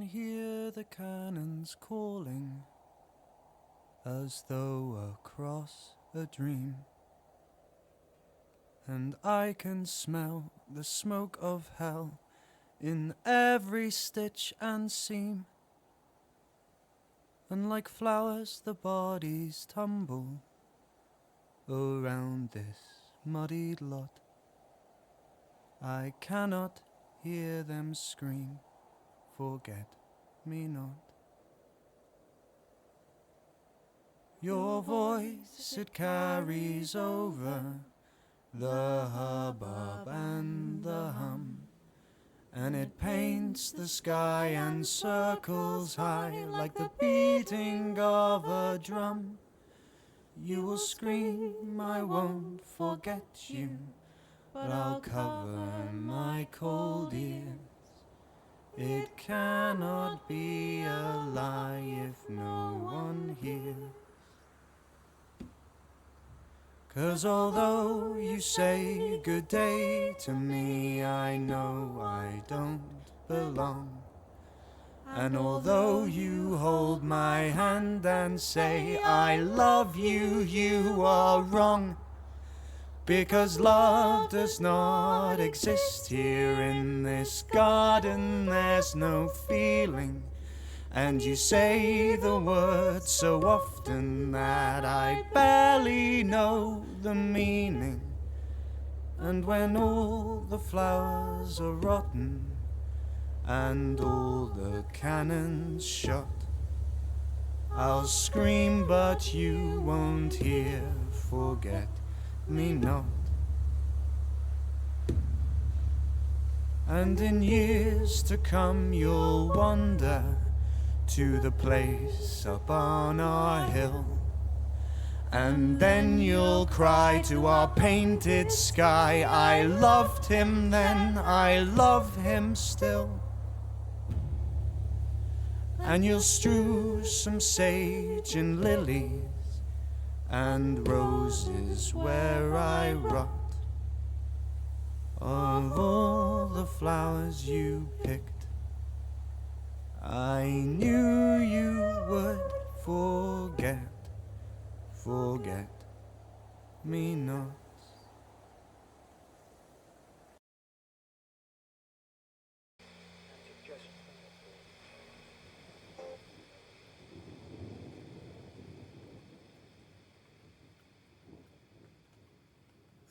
hear the cannons calling, as though across a dream. And I can smell the smoke of hell in every stitch and seam. And like flowers the bodies tumble around this muddied lot. I cannot hear them scream, forget me not. Your voice, it carries over the hubbub and the hum, and it paints the sky and circles high like the beating of a drum. You will scream, I won't forget you, but I'll cover my cold ears. It cannot be a lie if no one hears. 'Cause although you say good day to me, I know I don't belong. And although you hold my hand and say I love you, you are wrong. Because love does not exist here in this garden, there's no feeling. And you say the words so often that I barely know the meaning. And when all the flowers are rotten and all the cannons shot, I'll scream but you won't hear, forget me not. And in years to come you'll wander to the place up on our hill, and then you'll cry to our painted sky, I loved him then, I love him still. And you'll strew some sage and lilies and roses where I rot. Of all the flowers you picked, I knew you would forget me not.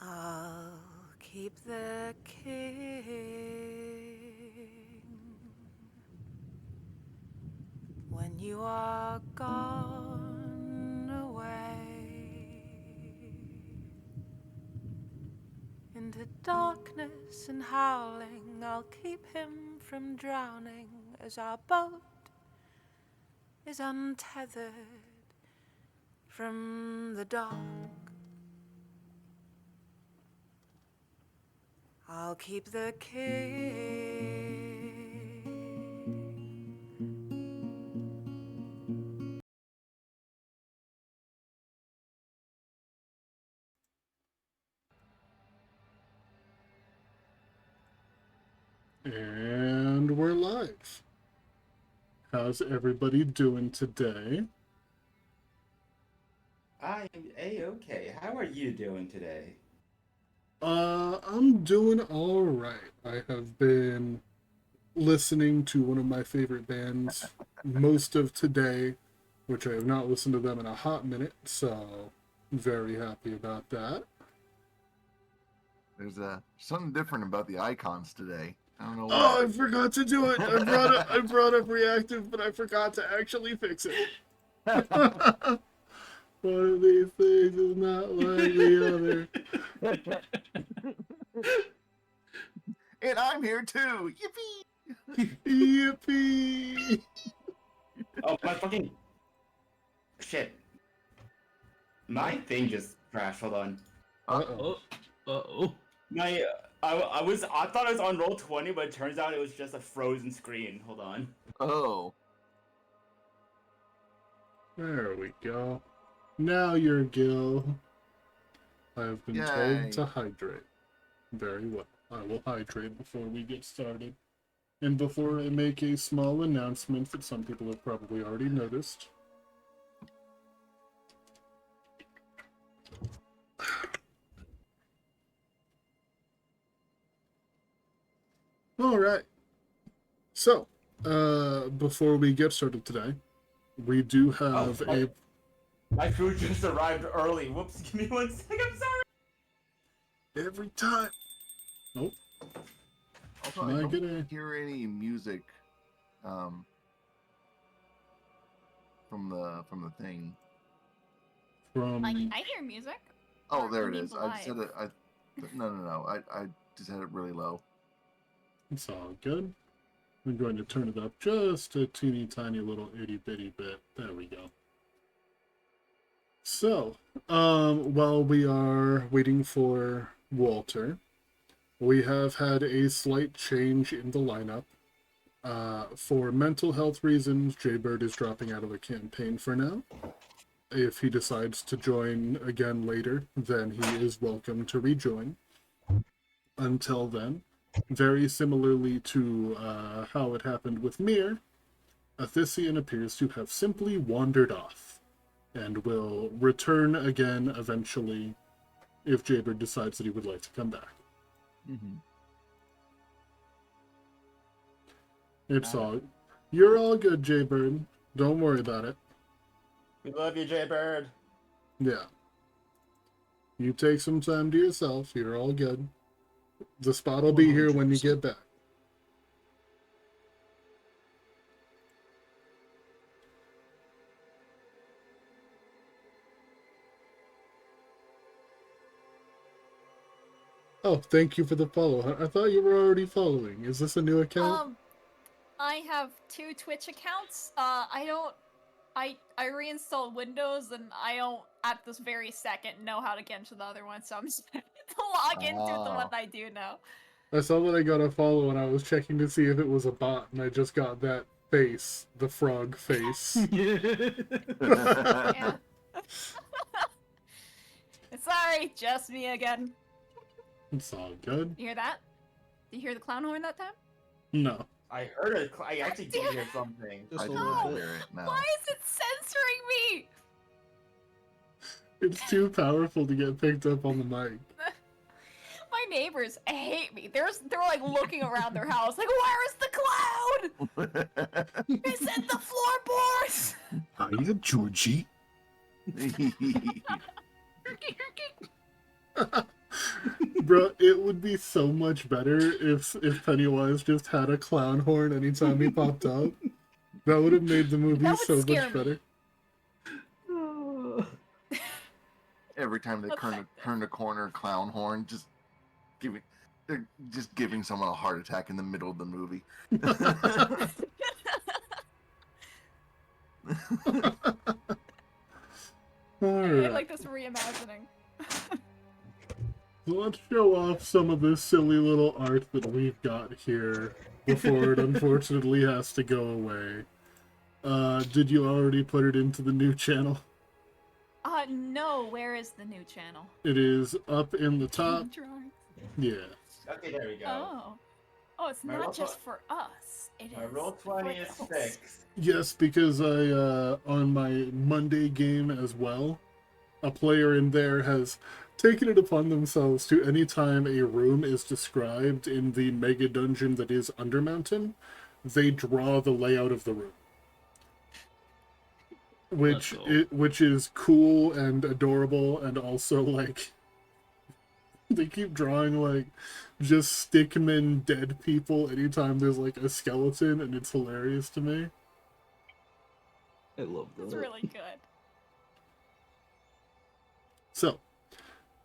I'll keep the king when you are gone away into darkness and howling. I'll keep him from drowning as our boat is untethered from the dock. I'll keep the king. And we're live. How's everybody doing today? I am A-okay. How are you doing today? I'm doing all right. I have been listening to one of my favorite bands most of today, which I have not listened to them in a hot minute, so I'm very happy about that. There's something different about the icons today. I don't know why. Oh, I forgot to do it. I brought up reactive, but I forgot to actually fix it. One of these things is not like the other. And I'm here too. Yippee! Yippee! Oh, my fucking... Shit. My thing just crashed. Hold on. Uh-oh. Uh-oh. My... I thought I was on roll 20, but it turns out it was just a frozen screen. Hold on. Oh. There we go. Now you're Gil. I have been Yay. told to hydrate. Very well. I will hydrate before we get started. And before I make a small announcement that some people have probably already noticed, all right. So, before we get started today, we do have My food just arrived early. Whoops, give me 1 second, I'm sorry. every time. Nope. Also, Am I I don't gonna- hear any music from the thing. From I hear music. Oh, Or there you it mean is. I said live? it. No. I just had it really low. It's all good. I'm going to turn it up just a teeny tiny little itty bitty bit. There we go. So, while we are waiting for Walter, we have had a slight change in the lineup. For mental health reasons, Jaybird is dropping out of the campaign for now. If he decides to join again later, then he is welcome to rejoin. Until then, very similarly to how it happened with Mir, Athisian appears to have simply wandered off, and will return again eventually if Jaybird decides that he would like to come back. Mm-hmm. You're all good, Jaybird. Don't worry about it. We love you, Jaybird. Yeah. You take some time to yourself. You're all good. The spot will be here when you get back. Oh, thank you for the follow. I thought you were already following. Is this a new account? I have 2 Twitch accounts. I reinstalled Windows and I don't at this very second know how to get into the other one, so I'm just to log into the one I do know. I saw that I got a follow and I was checking to see if it was a bot, and I just got that face, the frog face. Yeah. Sorry, just me again. It's all good. You hear that? Did you hear the clown horn that time? No. I heard it. I actually did hear something. I Just a do little not bit. hear it now. Why is it censoring me? It's too powerful to get picked up on the mic. My neighbors hate me. They're like looking around their house, like, where is the cloud? It's in the floorboards. Hiya, Georgie. Bro, it would be so much better if Pennywise just had a clown horn anytime he popped up. That would have made the movie That would so scare much me. better. Every time they turn the corner, clown horn, they're just giving someone a heart attack in the middle of the movie. I Alright, like this reimagining. so let's show off some of this silly little art that we've got here before it unfortunately has to go away. Did you already put it into the new channel? No, where is the new channel? It is up in the top. Drawings. Yeah. Okay, there we go. Oh, it's My not roll just for us. It is My roll 20 is for the host. fixed. Yes, because I, on my Monday game as well, a player in there has taken it upon themselves to, anytime a room is described in the mega dungeon that is Undermountain, they draw the layout of the room. Which is cool and adorable, and also, like, they keep drawing, like, just stickmen dead people anytime there's, like, a skeleton, and it's hilarious to me. I love that. It's really good. So,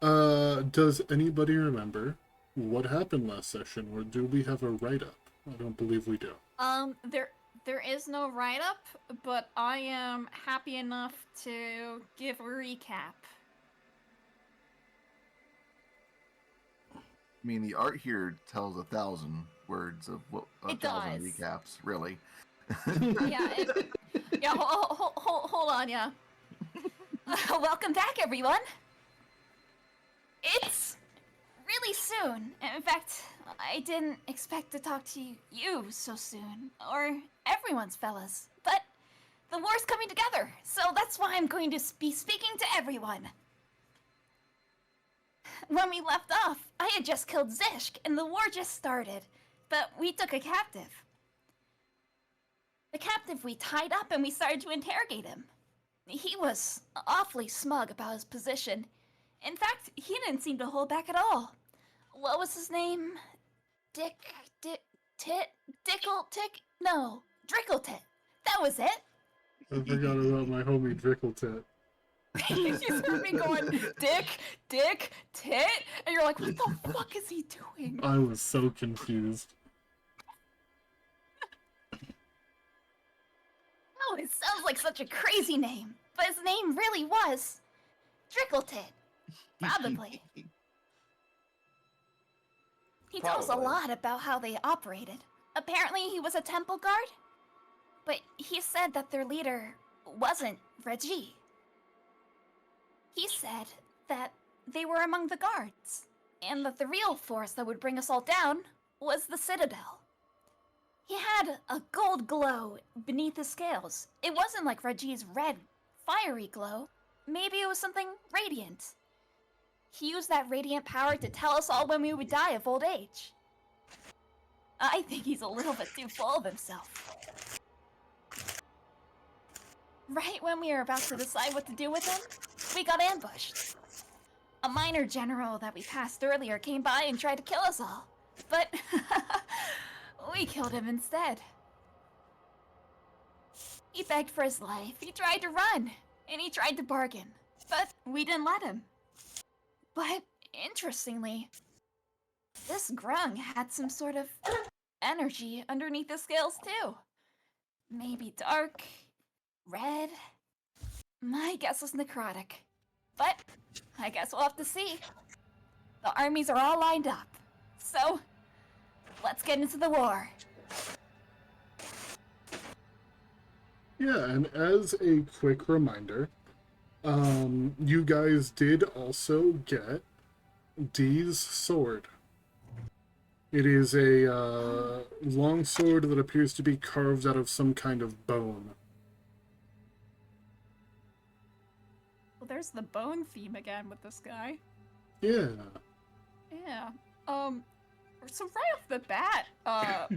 does anybody remember what happened last session, or do we have a write-up? I don't believe we do. There is no write-up, but I am happy enough to give a recap. I mean, the art here tells 1,000 words of what It 1,000 does. recaps, really. Yeah, hold on, yeah. Welcome back, everyone. It's really soon. In fact, I didn't expect to talk to you so soon, or everyone's fellas, but the war's coming together, so that's why I'm going to be speaking to everyone. When we left off, I had just killed Zishk, and the war just started, but we took a captive. The captive we tied up and we started to interrogate him. He was awfully smug about his position. In fact, he didn't seem to hold back at all. What was his name? Drickletit. That was it. I forgot about my homie Drickletit. You just heard me going, Dick, Tit, and you're like, what the fuck is he doing? I was so confused. Oh, it sounds like such a crazy name, but his name really was Drickletit. Probably. He tells a lot about how they operated. Apparently he was a temple guard, but he said that their leader wasn't Reggie. He said that they were among the guards, and that the real force that would bring us all down was the Citadel. He had a gold glow beneath his scales. It wasn't like Reggie's red, fiery glow. Maybe it was something radiant. He used that radiant power to tell us all when we would die of old age. I think he's a little bit too full of himself. Right when we were about to decide what to do with him, we got ambushed. A minor general that we passed earlier came by and tried to kill us all, but we killed him instead. He begged for his life, he tried to run, and he tried to bargain, but we didn't let him. But, interestingly, this grung had some sort of energy underneath the scales too. Maybe dark, red. My guess is necrotic. But, I guess we'll have to see. The armies are all lined up. So, let's get into the war. Yeah, and as a quick reminder, you guys did also get Dee's sword. It is a long sword that appears to be carved out of some kind of bone. Well, there's the bone theme again with this guy. Yeah. Yeah. So right off the bat,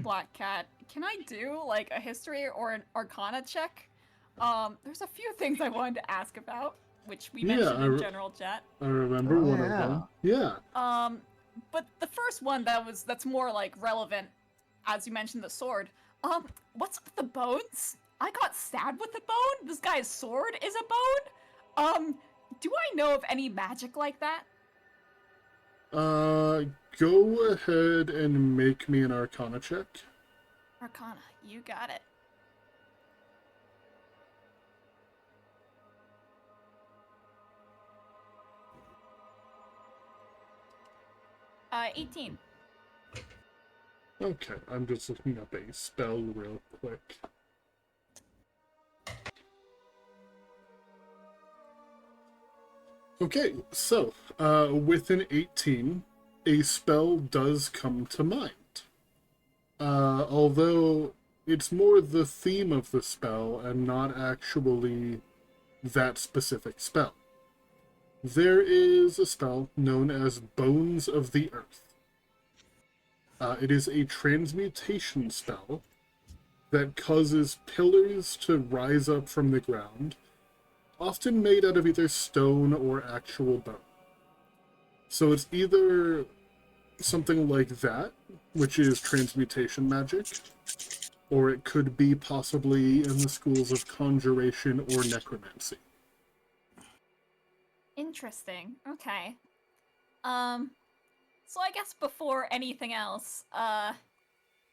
Black Cat, can I do like a history or an arcana check? There's a few things I wanted to ask about, which we mentioned in general chat. I remember one of them. Yeah. But the first one that's more like relevant, as you mentioned the sword. What's up with the bones? I got stabbed with a bone? This guy's sword is a bone? Do I know of any magic like that? Go ahead and make me an arcana check. Arcana, you got it. Uh, 18. Okay, I'm just looking up a spell real quick. Okay, so, with an 18, a spell does come to mind. Although it's more the theme of the spell and not actually that specific spell. There is a spell known as Bones of the Earth. It is a transmutation spell that causes pillars to rise up from the ground, often made out of either stone or actual bone. So it's either something like that, which is transmutation magic, or it could be possibly in the schools of conjuration or necromancy. Interesting. Okay. So I guess before anything else, I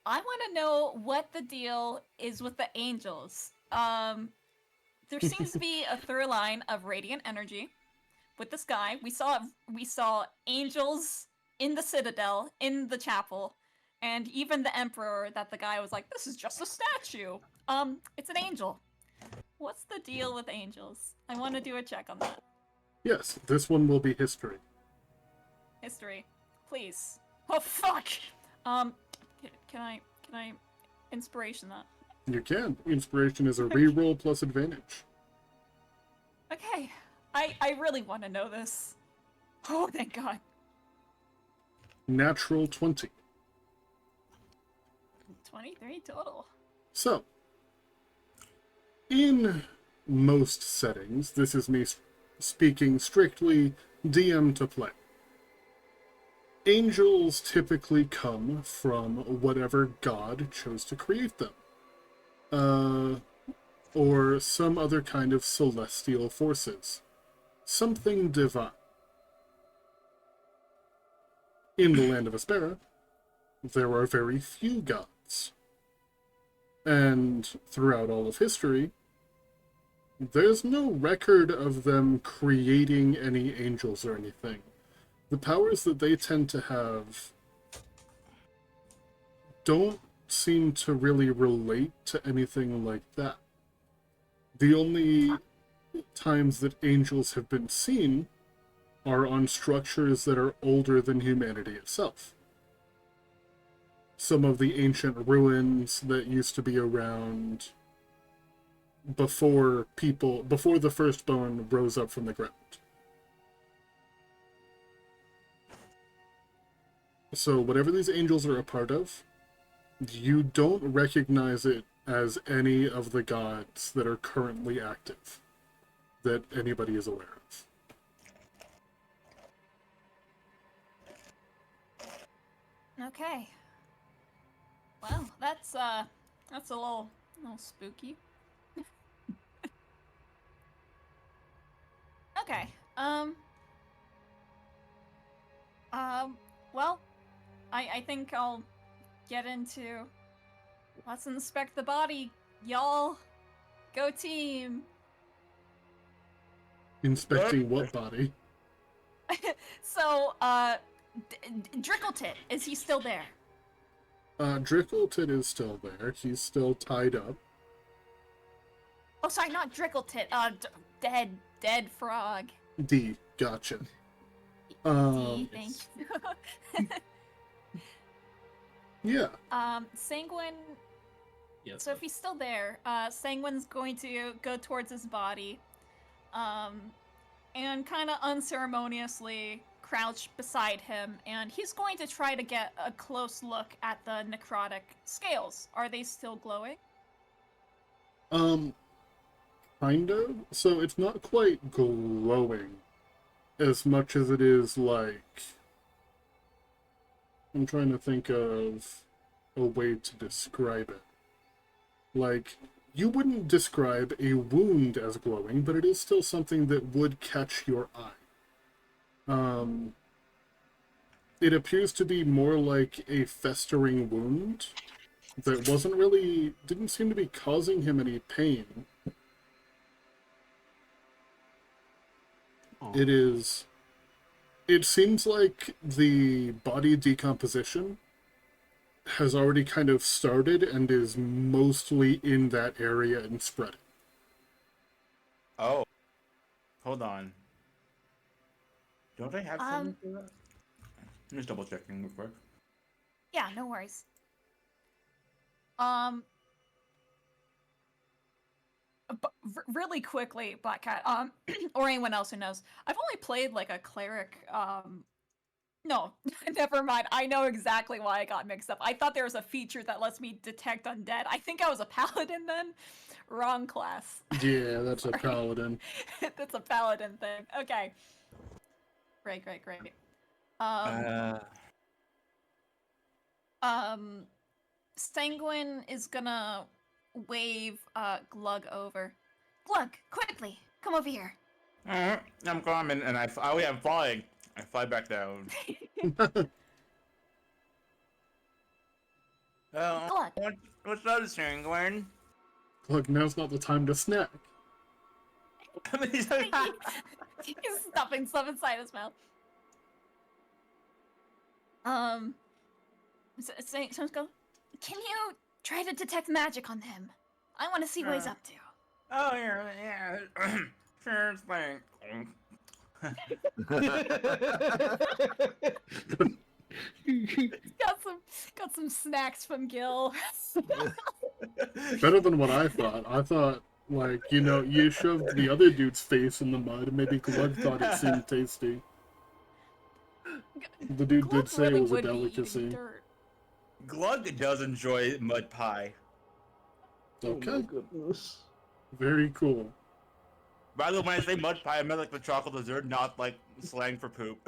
want to know what the deal is with the angels. There seems to be a through line of radiant energy with this guy. We saw angels in the Citadel, in the chapel, and even the Emperor that the guy was like, this is just a statue. It's an angel. What's the deal with angels? I want to do a check on that. Yes, this one will be history. History. Please. Oh, fuck! Can I inspiration that? You can. Inspiration is a reroll plus advantage. Okay. I really want to know this. Oh, thank God. Natural 20. 23 total. So, in most settings, this is me speaking strictly DM to play. Angels typically come from whatever god chose to create them. Or some other kind of celestial forces. Something divine. In the land of Aspera, there are very few gods. And throughout all of history, there's no record of them creating any angels or anything. The powers that they tend to have don't seem to really relate to anything like that. The only times that angels have been seen are on structures that are older than humanity itself. Some of the ancient ruins that used to be around before the firstborn rose up from the ground. So whatever these angels are a part of, you don't recognize it as any of the gods that are currently active that anybody is aware of. Okay. Well, that's a little spooky. Okay. Well, I think I'll get into let's inspect the body, y'all. Go team. Inspecting what body? So, Drickletit, is he still there? Drickletit is still there. He's still tied up. Oh, sorry, not Drickletit. Dead frog. D, gotcha. D, thank you. Yeah. Sanguine. Yes. So if he's still there, Sanguine's going to go towards his body, and kind of unceremoniously crouch beside him, and he's going to try to get a close look at the necrotic scales. Are they still glowing? Kind of. So it's not quite glowing as much as it is like... I'm trying to think of a way to describe it. Like, you wouldn't describe a wound as glowing, but it is still something that would catch your eye. It appears to be more like a festering wound that didn't seem to be causing him any pain. Oh. It seems like the body decomposition has already kind of started and is mostly in that area and spreading. Oh. Hold on. Don't I have something for that? I'm just double checking real quick. Yeah, no worries. Really quickly, Black Cat, or anyone else who knows, I've only played like a cleric, no, never mind. I know exactly why I got mixed up. I thought there was a feature that lets me detect undead. I think I was a paladin then. Wrong class. Yeah, that's Sorry. a paladin. That's a paladin thing. Okay. Great. Sanguine is gonna wave Glug over. Glug, quickly, come over here. I'm coming, and I'm flying. I fly back down. Glug. What's up, Sanguine? Look, now's not the time to snack. He's stuffing stuff inside his mouth. Someone's go, can you try to detect magic on him? I want to see what he's up to. Oh, yeah. Sure thing. got some snacks from Gil. Better than what I thought. I thought, like, you shoved the other dude's face in the mud, and maybe Glug thought it seemed tasty. The dude Glug did say really it was a would be eating delicacy. dirt. Glug does enjoy mud pie. Okay, Oh my goodness. very cool. By the way, when I say mud pie, I meant like the chocolate dessert, not like slang for poop.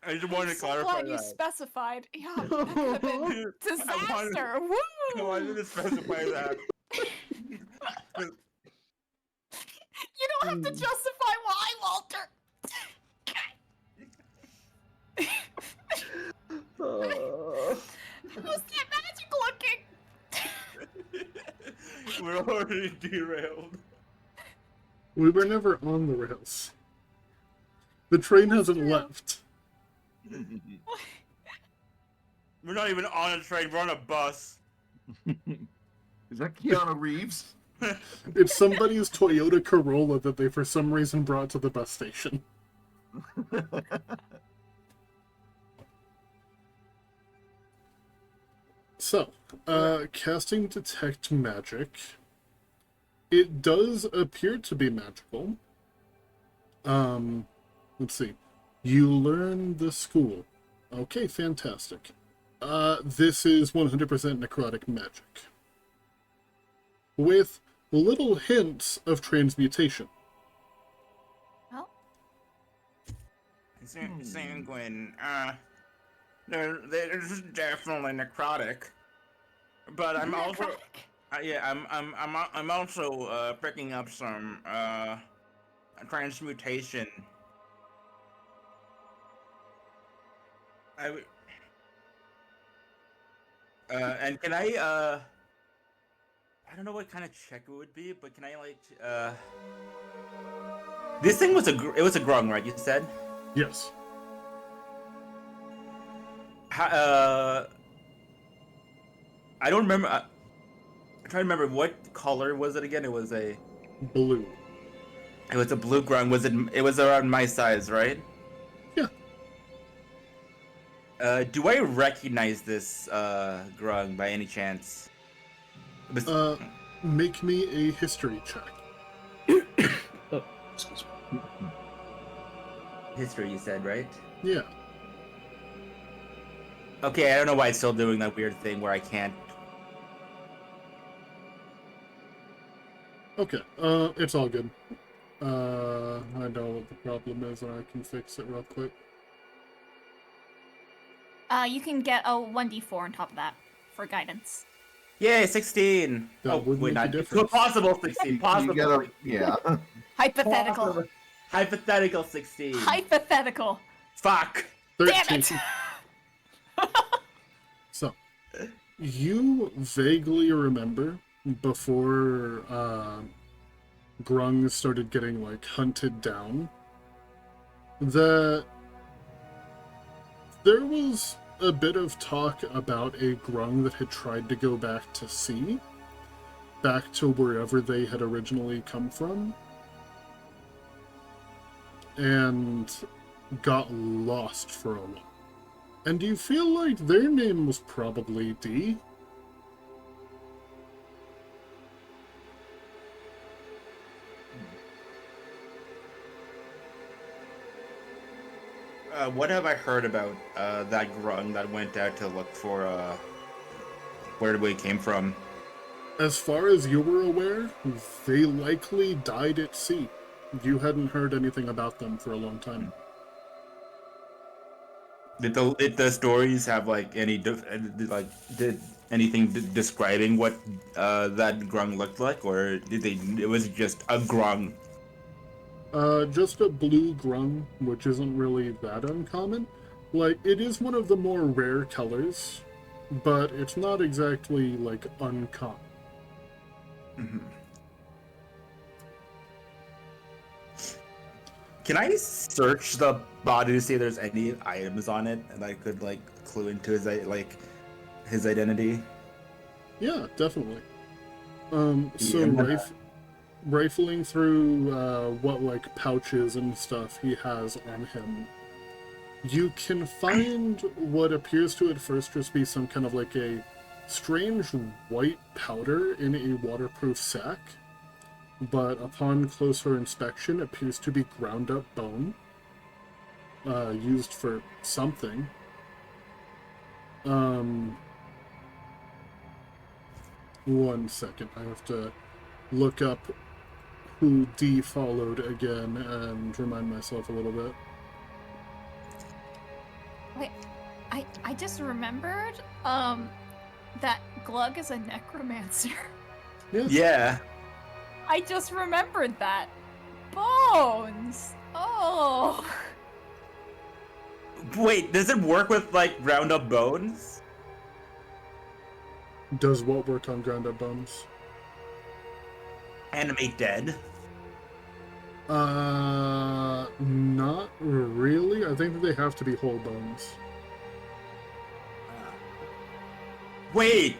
I just wanted I'm to so clarify glad you that. specified. Yeah, that could have been disaster. I Woo! wanted to specify that. You don't have to justify why, Walter. How's that magic looking? We're already derailed. We were never on the rails. The train hasn't left. We're not even on a train, we're on a bus. Is that Keanu Reeves? It's somebody's Toyota Corolla that they for some reason brought to the bus station. So, casting Detect Magic. It does appear to be magical. Let's see. You learn the school. Okay, fantastic. This is 100% necrotic magic. With little hints of transmutation. Oh, Sanguine, there's definitely necrotic. But I'm also, necrotic. I'm also picking up some transmutation. And can I don't know what kind of check it would be, but can I this thing was it was a grung, right? You said. Yes. I don't remember. I'm trying to remember what color was it again. It was a Blue. It was a blue grung. Was it? It was around my size, right? Yeah. Do I recognize this grung by any chance? Make me a history check. Oh, excuse me. History, you said, right? Yeah. Okay, I don't know why it's still doing that weird thing where I can't. Okay, it's all good. I know what the problem is and I can fix it real quick. You can get a 1d4 on top of that for guidance. Yay, 16! That would wait, make a not difference. possible 16. Possible. You gotta, yeah. Hypothetical. Hypothetical 16. Hypothetical. Fuck. 13. Damn it! So, you vaguely remember before grungs started getting, like, hunted down, that there was a bit of talk about a grung that had tried to go back to sea, back to wherever they had originally come from, and got lost for a while. And do you feel like their name was probably D? What have I heard about that grung that went out to look for where we came from? As far as you were aware, they likely died at sea. You hadn't heard anything about them for a long time. Did the stories have like any did anything describing what that grung looked like, or did they? It was just a grung. Just a blue grung, which isn't really that uncommon. Like, it is one of the more rare colors, but it's not exactly, like, uncommon. Mm-hmm. Can I search the body to see if there's any items on it, and I could like clue into his identity? Yeah, definitely. Yeah, rifling through what like pouches and stuff he has on him, you can find what appears to at first just be some kind of like a strange white powder in a waterproof sack, but upon closer inspection appears to be ground up bone, used for something. One second, I have to look up who D followed again and remind myself a little bit. Wait, I just remembered, that Glug is a necromancer. Yeah. I just remembered that. Bones! Oh! Wait, does it work with like ground up bones? Does what work on ground up bones? Animate dead? Not really. I think that they have to be whole bones. Wait!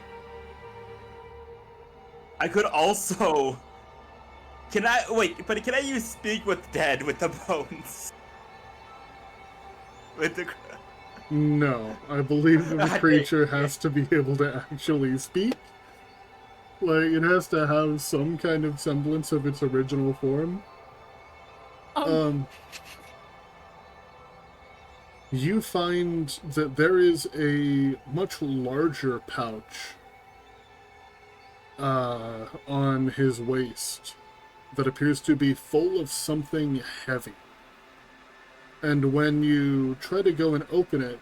I could also... Can I use speak with dead with the bones? With the... No, I believe that the creature has to be able to actually speak. Like, it has to have some kind of semblance of its original form. You find that there is a much larger pouch on his waist that appears to be full of something heavy. And when you try to go and open it,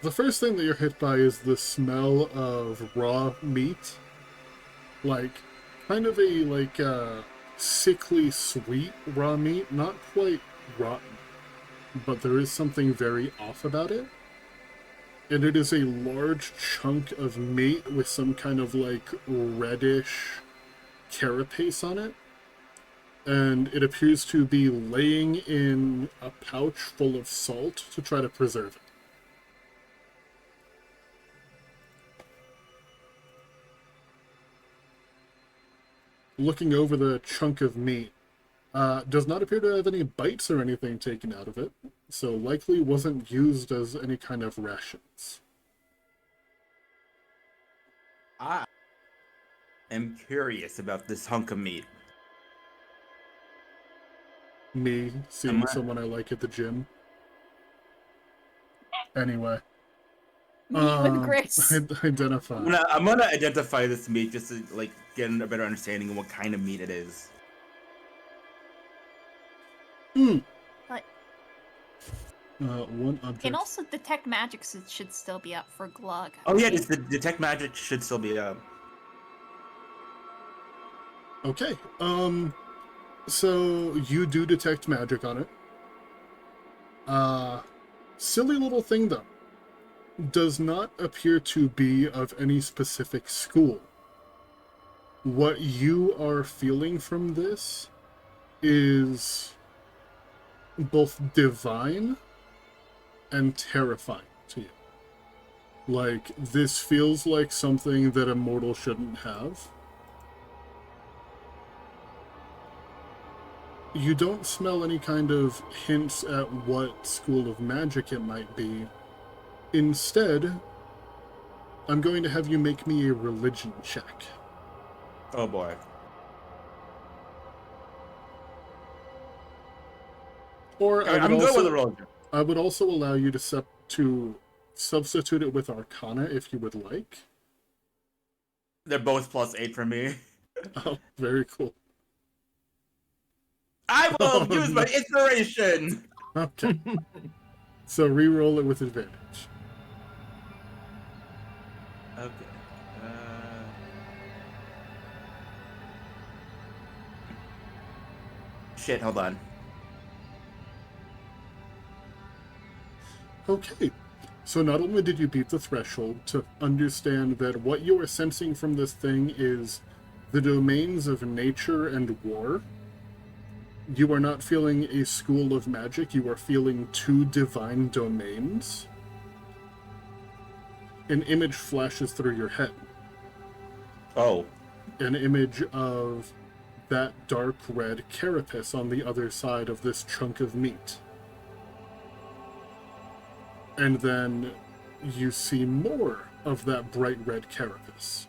the first thing that you're hit by is the smell of raw meat. Like, kind of a, sickly sweet raw meat. Not quite rotten, but there is something very off about it. And it is a large chunk of meat with some kind of, like, reddish carapace on it. And it appears to be laying in a pouch full of salt to try to preserve it. Looking over the chunk of meat, does not appear to have any bites or anything taken out of it, so likely wasn't used as any kind of rations. I am curious about this hunk of meat. Me seeing someone I like at the gym. Anyway. Meet with Grace. Identify. I'm gonna identify this meat just to like get a better understanding of what kind of meat it is. But One object. and also detect magic should still be up for Glug. Oh yeah, right? the detect magic should still be up. Okay. So you do detect magic on it. Silly little thing though. Does not appear to be of any specific school. What you are feeling from this is both divine and terrifying to you. Like, this feels like something that a mortal shouldn't have. You don't smell any kind of hints at what school of magic it might be. Instead, I'm going to have you make me a religion check. Oh boy. Or I'm good with the religion. I would also allow you to substitute it with Arcana if you would like. They're both +8 for me. Oh, very cool. I will use my inspiration! Okay. So re-roll it with advantage. Okay. Shit, hold on. Okay. So not only did you beat the threshold to understand that what you are sensing from this thing is the domains of nature and war, you are not feeling a school of magic, you are feeling two divine domains. An image flashes through your head. Oh. an image of that dark red carapace on the other side of this chunk of meat. And then you see more of that bright red carapace.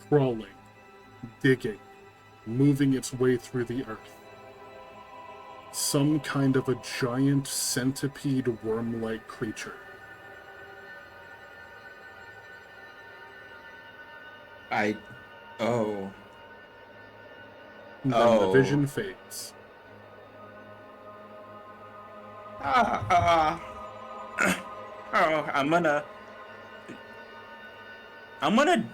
Crawling, digging, moving its way through the earth. Some kind of a giant centipede worm-like creature. Oh. And then the vision fades. I'm gonna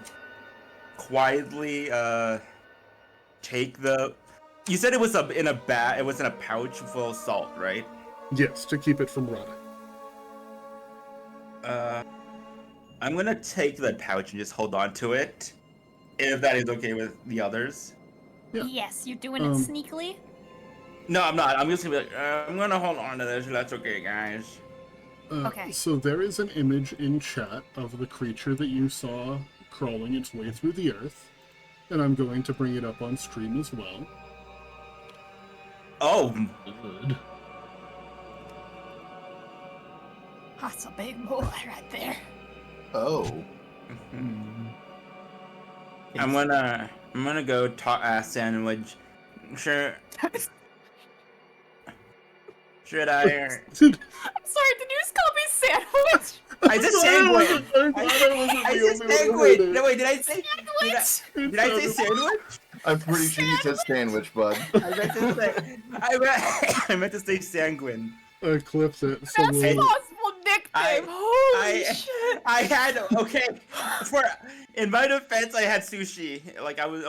quietly take the. You said it was in a bag. It was in a pouch full of salt, right? Yes, to keep it from rotting. I'm gonna take that pouch and just hold on to it, if that is okay with the others. Yeah. Yes, you're doing it sneakily. No, I'm not. I'm just gonna be like, I'm gonna hold on to this. That's okay, guys. Okay. So there is an image in chat of the creature that you saw crawling its way through the earth, and I'm going to bring it up on stream as well. Oh, Good. That's a big boy right there. Oh. I'm gonna go talk sandwich. Should I? I'm sorry, did you just call me sandwich? I said sandwich. I'm glad I wasn't I the said only one who sandwich. heard it. No, wait, did I say? Did I say sandwich? I'm pretty sure you said sandwich, bud. I meant to say sanguine. I clipped it. So Best we'll, possible nickname. Holy shit. I had in my defense, I had sushi. Like I was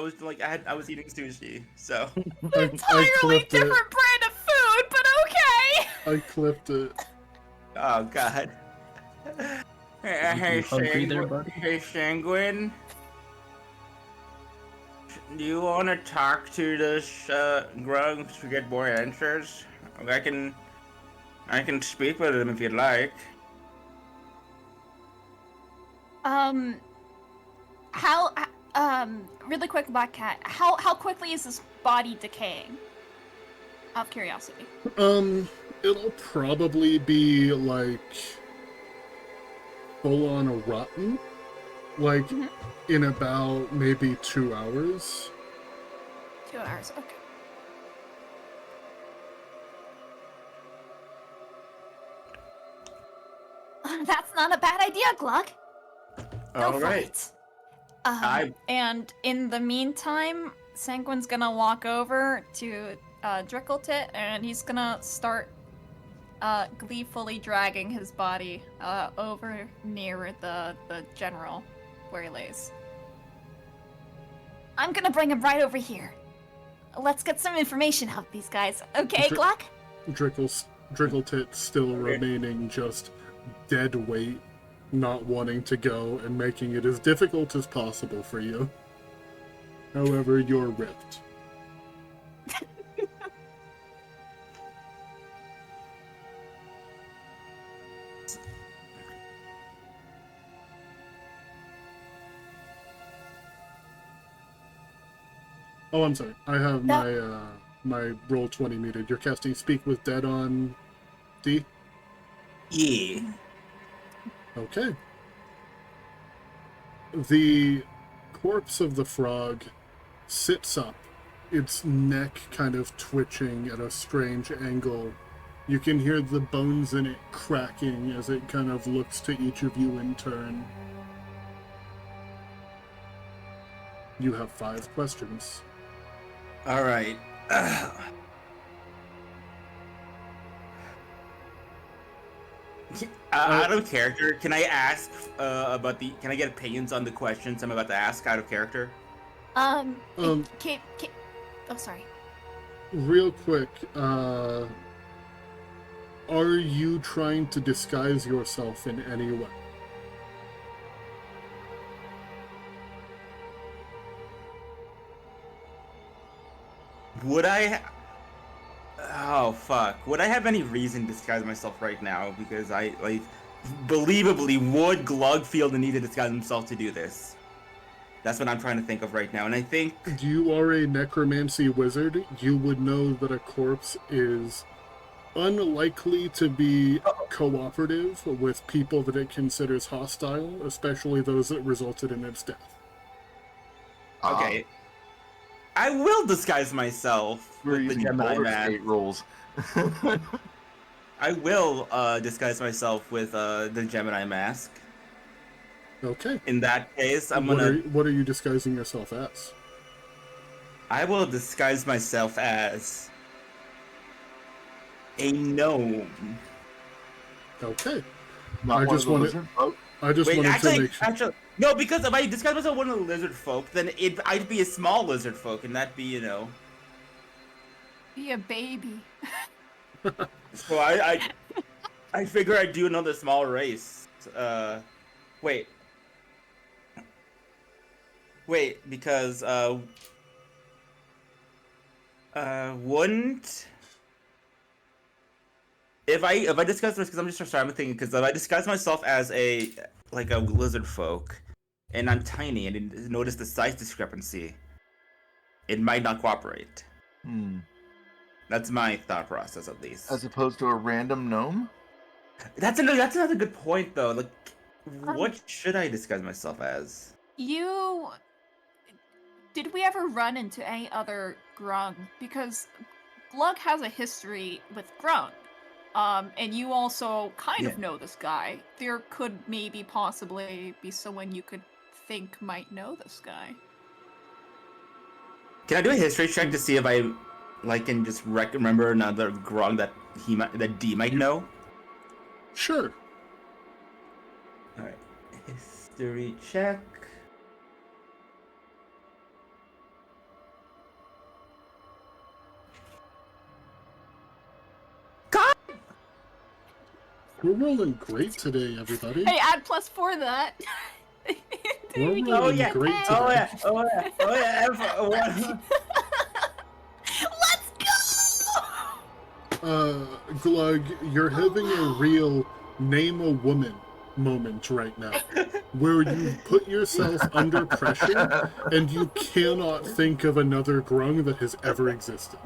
eating sushi. So Entirely clipped different it. brand of food, but okay. I clipped it. oh god. Hey, hungry there, buddy? Hey, Sanguine. Do you want to talk to this grung to get more answers? I can speak with him if you'd like. How really quick, Black Cat, how quickly is this body decaying? Out of curiosity. It'll probably be like full on rotten, like in about maybe 2 hours. 2 hours, okay. That's not a bad idea, Glug. Go for it. And in the meantime, Sanguine's gonna walk over to Drickletit, and he's gonna start gleefully dragging his body over near the general where he lays. I'm gonna bring him right over here. Let's get some information out of these guys. Okay, Gluck? Drickletit still remaining just dead weight, not wanting to go, and making it as difficult as possible for you. However, you're ripped. Oh, I'm sorry. I have my roll 20 muted. You're casting Speak with Dead on D? Yeah. Okay. The corpse of the frog sits up, its neck kind of twitching at a strange angle. You can hear the bones in it cracking as it kind of looks to each of you in turn. You have 5 questions. All right. Out of character, can I ask about the? Can I get opinions on the questions I'm about to ask out of character? Oh, sorry. Real quick, are you trying to disguise yourself in any way? Would I? Oh fuck! Would I have any reason to disguise myself right now? Because believably, would Glug feel the need to disguise himself to do this? That's what I'm trying to think of right now. And I think You are a necromancy wizard. You would know that a corpse is unlikely to be cooperative with people that it considers hostile, especially those that resulted in its death. okay. I will disguise myself We're with the using Gemini Baldur's mask. Gate rules. I will disguise myself with the Gemini mask. Okay. In that case, What are you disguising yourself as? I will disguise myself as a gnome. Okay. Not I one just of the wanted- lizard folk? I just Wait, wanted actually, to make sure. actually, no, because if I disguise myself as one of the lizard folk, then I'd be a small lizard folk, and that'd be, you know. Be a baby. So I figure I'd do another small race. Wait, because wouldn't if I disguise myself, because I'm just trying to think, because if I disguise myself as a lizard folk, and I'm tiny, and notice the size discrepancy, it might not cooperate. That's my thought process, at least. As opposed to a random gnome? That's another good point, though. Like, what should I disguise myself as? Did we ever run into any other grung? Because Glug has a history with grung. And you also kind of know this guy. There could maybe possibly be someone you could think might know this guy. Can I do a history check to see if I can just remember another grung that D might know? Sure. All right, history check. We're rolling great today, everybody. Hey, add +4 to that. We're rolling great today. Oh yeah. Let's go! Glug, you're having a real name a woman moment right now, where you put yourself under pressure and you cannot think of another grung that has ever existed.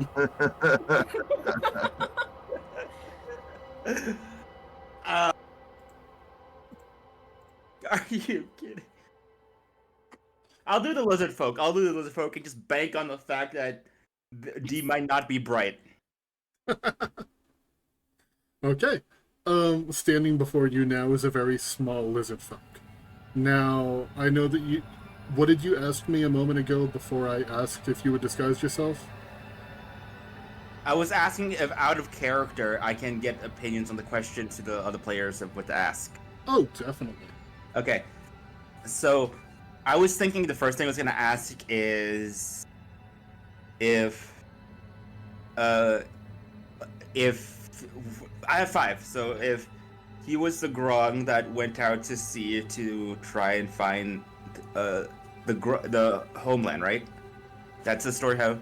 Are you kidding? I'll do the lizard folk and just bank on the fact that D might not be bright. Okay. Standing before you now is a very small lizard folk. Now, I know that you... What did you ask me a moment ago before I asked if you would disguise yourself? I was asking if, out of character, I can get opinions on the question to the other players of what to ask. Oh, definitely. Okay. So, I was thinking the first thing I was going to ask is if I have 5, so if he was the grung that went out to sea to try and find the homeland, right? That's the story. How?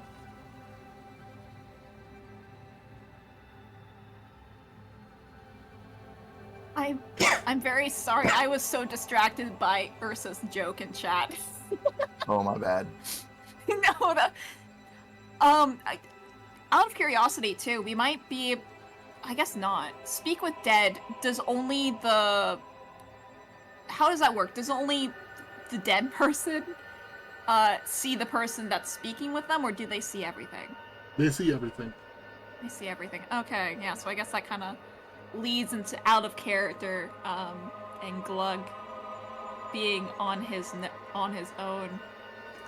I'm very sorry. I was so distracted by Ursa's joke in chat. Oh, my bad. No, out of curiosity too, we might be. I guess not. Speak with dead. Does only the. How does that work? Does only the dead person see the person that's speaking with them, or do they see everything? They see everything. They see everything. Okay, yeah. So I guess that kind of leads into out of character, and Glug being on his own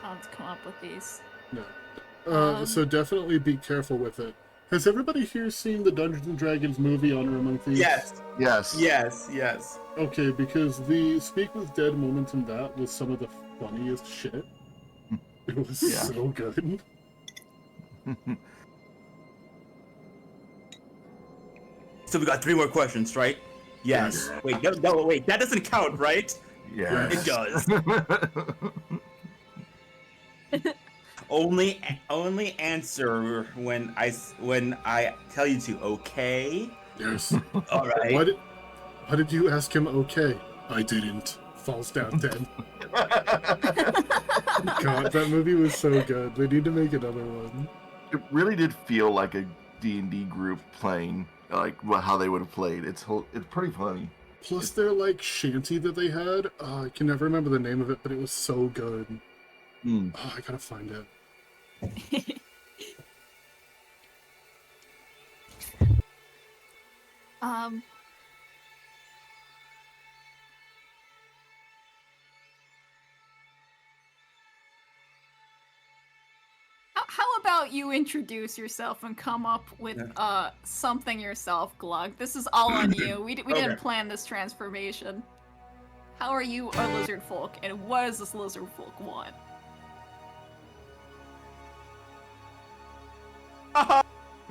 to come up with these. No. So definitely be careful with it. Has everybody here seen the Dungeons and Dragons movie Honor Among Thieves? Yes. Okay, because the Speak with Dead moment in that was some of the funniest shit. It was so good. So we got 3 more questions, right? Yes. Wait, no, wait. That doesn't count, right? Yeah. It does. Only answer when I tell you to. Okay. Yes. All right. Why did you ask him okay? I didn't. Falls down dead. God, that movie was so good. They need to make another one. It really did feel like a D&D group playing, like how they would have played. It's pretty funny. Plus their like shanty that they had. I can never remember the name of it, but it was so good. Mm. Oh, I gotta find it. Um. How about you introduce yourself and come up with something yourself, Glug? This is all on you. We didn't plan this transformation. How are you a lizard folk, and what does this lizard folk want?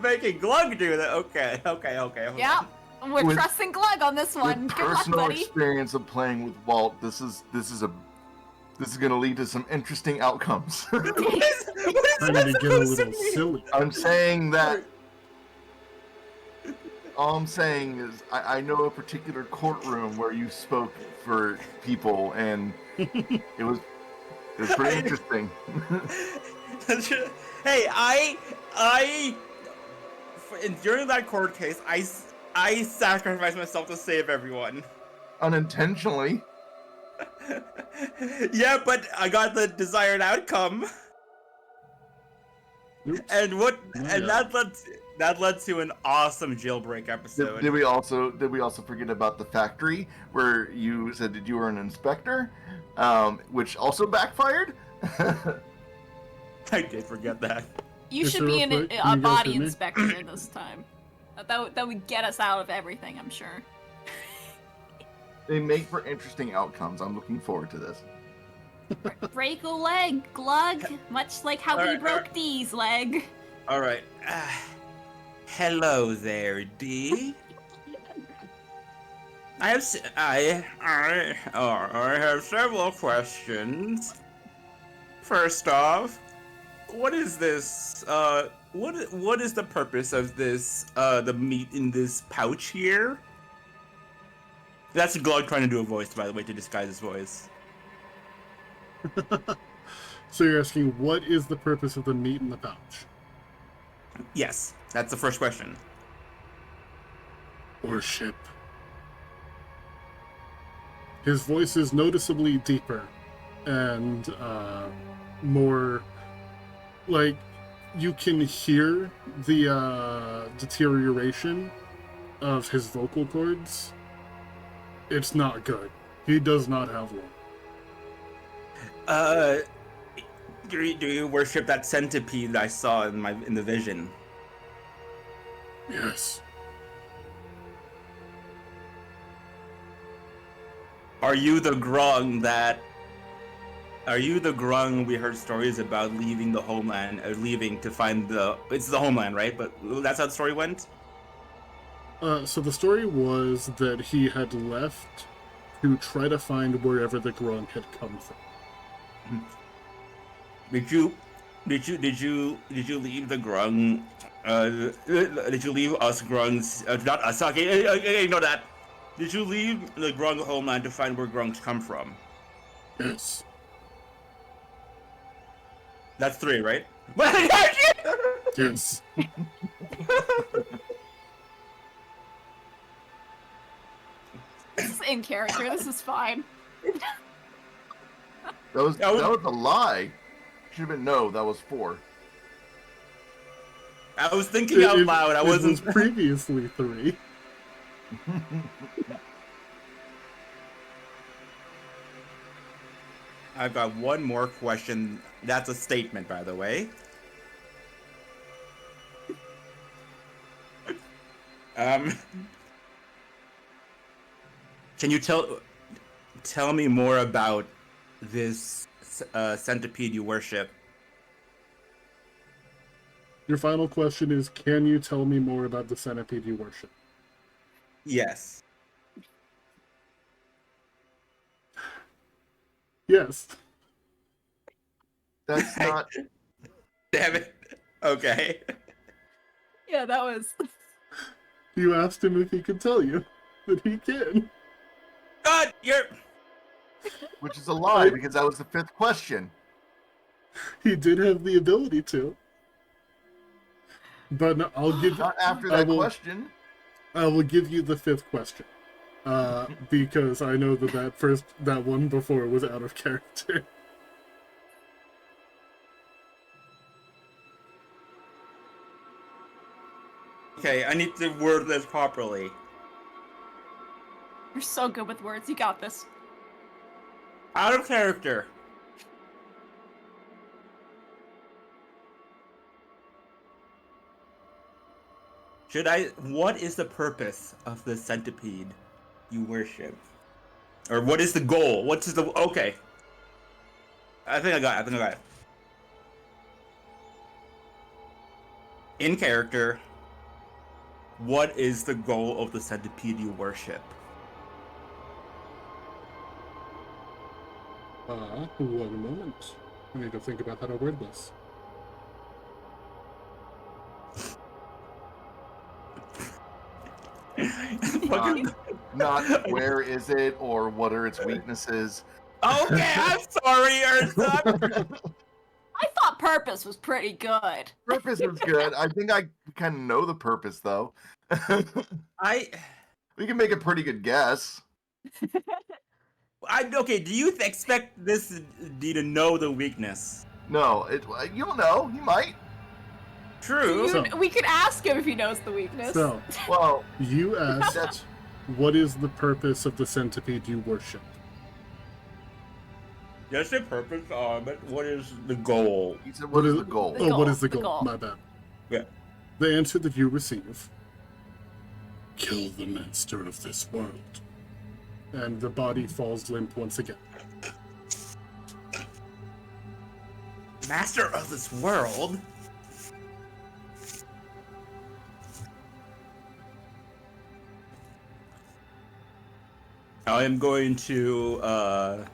Making Glug do that. Okay. hold Yeah, on. we're With- trusting Glug on this one. With Good luck, personal buddy. experience of playing with Walt, this is going to lead to some interesting outcomes. Trying to get a little silly. I'm saying that. All I'm saying is, I know a particular courtroom where you spoke for people, and it was pretty interesting. Hey, during that court case, I sacrificed myself to save everyone. Unintentionally. Yeah, but I got the desired outcome. Oops. And Yeah. that led to an awesome jailbreak episode. Did we also forget about the factory where you said that you were an inspector, which also backfired? I did forget that. You Just should be real quick, a can you guys body hear me? inspector this time. That would get us out of everything, I'm sure. They make for interesting outcomes. I'm looking forward to this. Break a leg, Glug. Much like how we Alright, broke D's leg. All right. Hello there, D. I have several questions. First off, what is this? What is the purpose of this? The meat in this pouch here? That's Glug trying to do a voice, by the way, to disguise his voice. So you're asking, what is the purpose of the meat in the pouch? Yes, that's the first question. Worship. His voice is noticeably deeper and more like you can hear the deterioration of his vocal cords. It's not good. He does not have one. Do you worship that centipede I saw in the vision? Yes. Are you the grung we heard stories about leaving the homeland, leaving to find it's the homeland, right? But that's how the story went? So the story was that he had left to try to find wherever the grung had come from. Did you leave the grung? Did you leave us grungs? Not us. Okay, ignore that. Did you leave the grung homeland to find where grungs come from? Yes. That's 3, right? Yes. This is in character. This is fine. That was a lie. Should have been no. That was 4. I was thinking out loud. I It wasn't. was previously 3. I've got one more question. That's a statement, by the way. Can you tell me more about this centipede you worship? Your final question is, can you tell me more about the centipede you worship? Yes. Yes. That's not. Damn it. Okay. Yeah, that was. You asked him if he could tell you that he can. God, you're. Which is a lie because that was the 5th question. He did have the ability to. But no, Not after that question. I will give you the fifth question. Because I know that one before was out of character. Okay, I need to word this properly. You're so good with words. You got this. Out of character. What is the purpose of the centipede you worship? Or what is the goal? Okay. I think I got it. In character, what is the goal of the centipede you worship? One moment. I need to think about how to word this. Not where is it or what are its weaknesses. Okay, I'm sorry, Ursa. I thought purpose was pretty good. Purpose is good. I think I kind of know the purpose though. We can make a pretty good guess. Okay, do you expect this D to know the weakness? No, you'll know. You might. True. We could ask him if he knows the weakness. So, Well, you asked, what is the purpose of the centipede you worship? Just the purpose, but what is the goal? he said, what is the goal? The What is the the goal? goal. My bad. Yeah. The answer that you receive: kill the master of this world. And the body falls limp once again. Master of this world? I am going to, oh,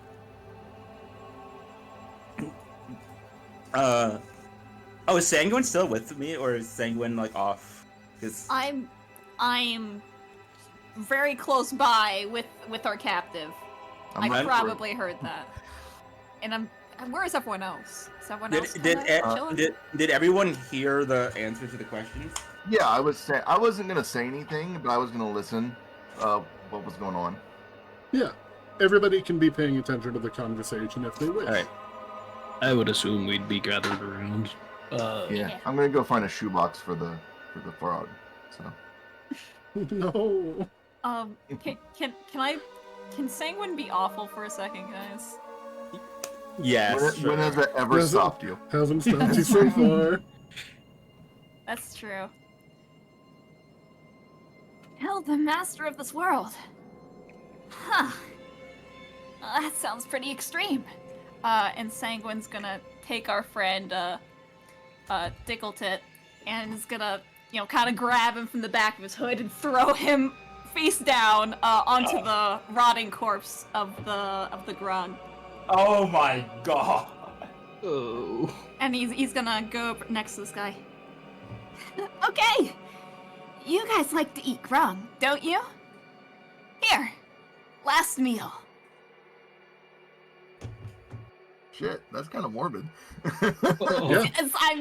is Sanguine still with me, or is Sanguine, like, off? I'm very close by with our captive. I not probably heard that. And where is everyone else? Is everyone else chilling? Did everyone hear the answer to the questions? Yeah, I wasn't gonna say anything, but I was gonna listen. What was going on? Yeah. Everybody can be paying attention to the conversation if they wish. Alright. I would assume we'd be gathered around. Yeah, I'm gonna go find a shoebox for the frog. So No. Can Sanguine be awful for a second, guys? Yes. when has that ever Does it- stopped you? Hasn't stopped you so far. That's true. Kill the master of this world. Huh. That sounds pretty extreme. And Sanguine's gonna take our friend, Dickletit, and is gonna, kind of grab him from the back of his hood and throw him face down onto the rotting corpse of the grung. Oh my god. Oh. And he's gonna go next to this guy. Okay, you guys like to eat grung, don't you? Here, last meal. Shit, that's kind of morbid. Yeah.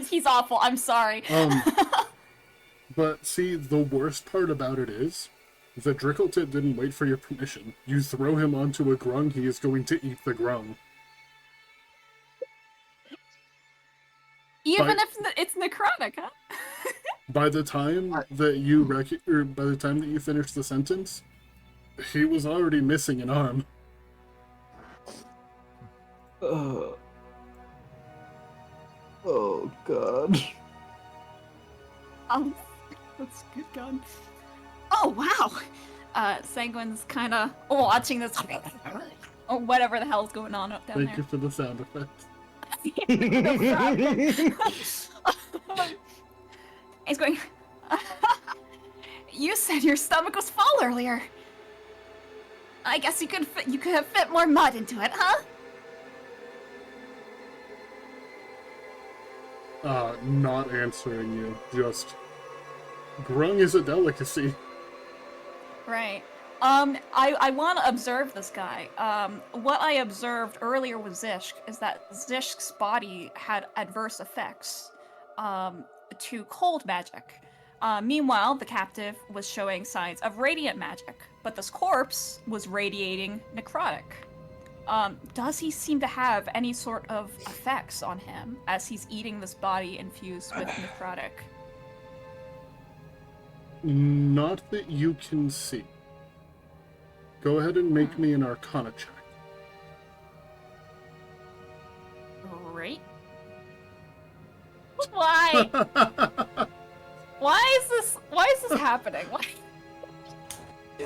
He's awful. I'm sorry. But see, the worst part about it is that Drickletit didn't wait for your permission. You throw him onto a grung, he is going to eat the grung. Even if it's necrotic, huh? By the time that you finish the sentence, he was already missing an arm. Oh god. That's good gun. Oh wow. Sanguine's kind of watching this, or whatever the hell's going on up down Thank you for the sound effects. He's going. You said your stomach was full earlier. I guess you could have fit more mud into it, huh? Not answering you. Just grung is a delicacy. Right. I want to observe this guy. What I observed earlier with Zishk is that Zishk's body had adverse effects, to cold magic. Meanwhile, the captive was showing signs of radiant magic, but this corpse was radiating necrotic. Does he seem to have any sort of effects on him as he's eating this body infused with necrotic? Not that you can see. Go ahead and make me an Arcana check. Great. Why? Why is this happening? Why?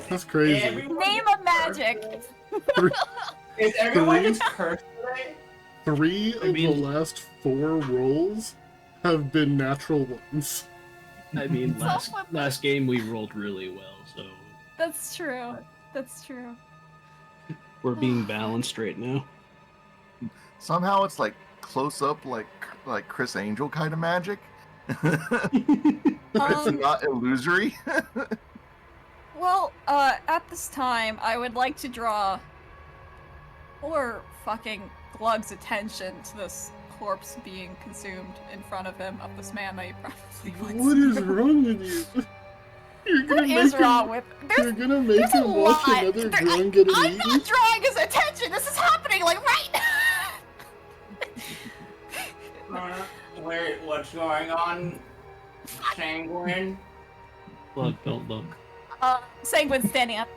That's crazy. Name a magic. Is everyone just cursed today? 3 of the last 4 rolls have been natural ones. I mean, last game we rolled really well, so That's true. That's true. we're being balanced right now. Somehow it's like close up, like Chris Angel kind of magic. It's not illusory. Well, at this time, I would like to draw poor fucking Glug's attention to this corpse being consumed in front of him, of this man that he probably What is wrong with you? What is wrong with? You're gonna make there's a him watch lot. another There- drone get I'm eaten? not drawing his attention. This is happening like right. Wait, what's going on? Sanguine? Look, don't look. Sanguine's standing up.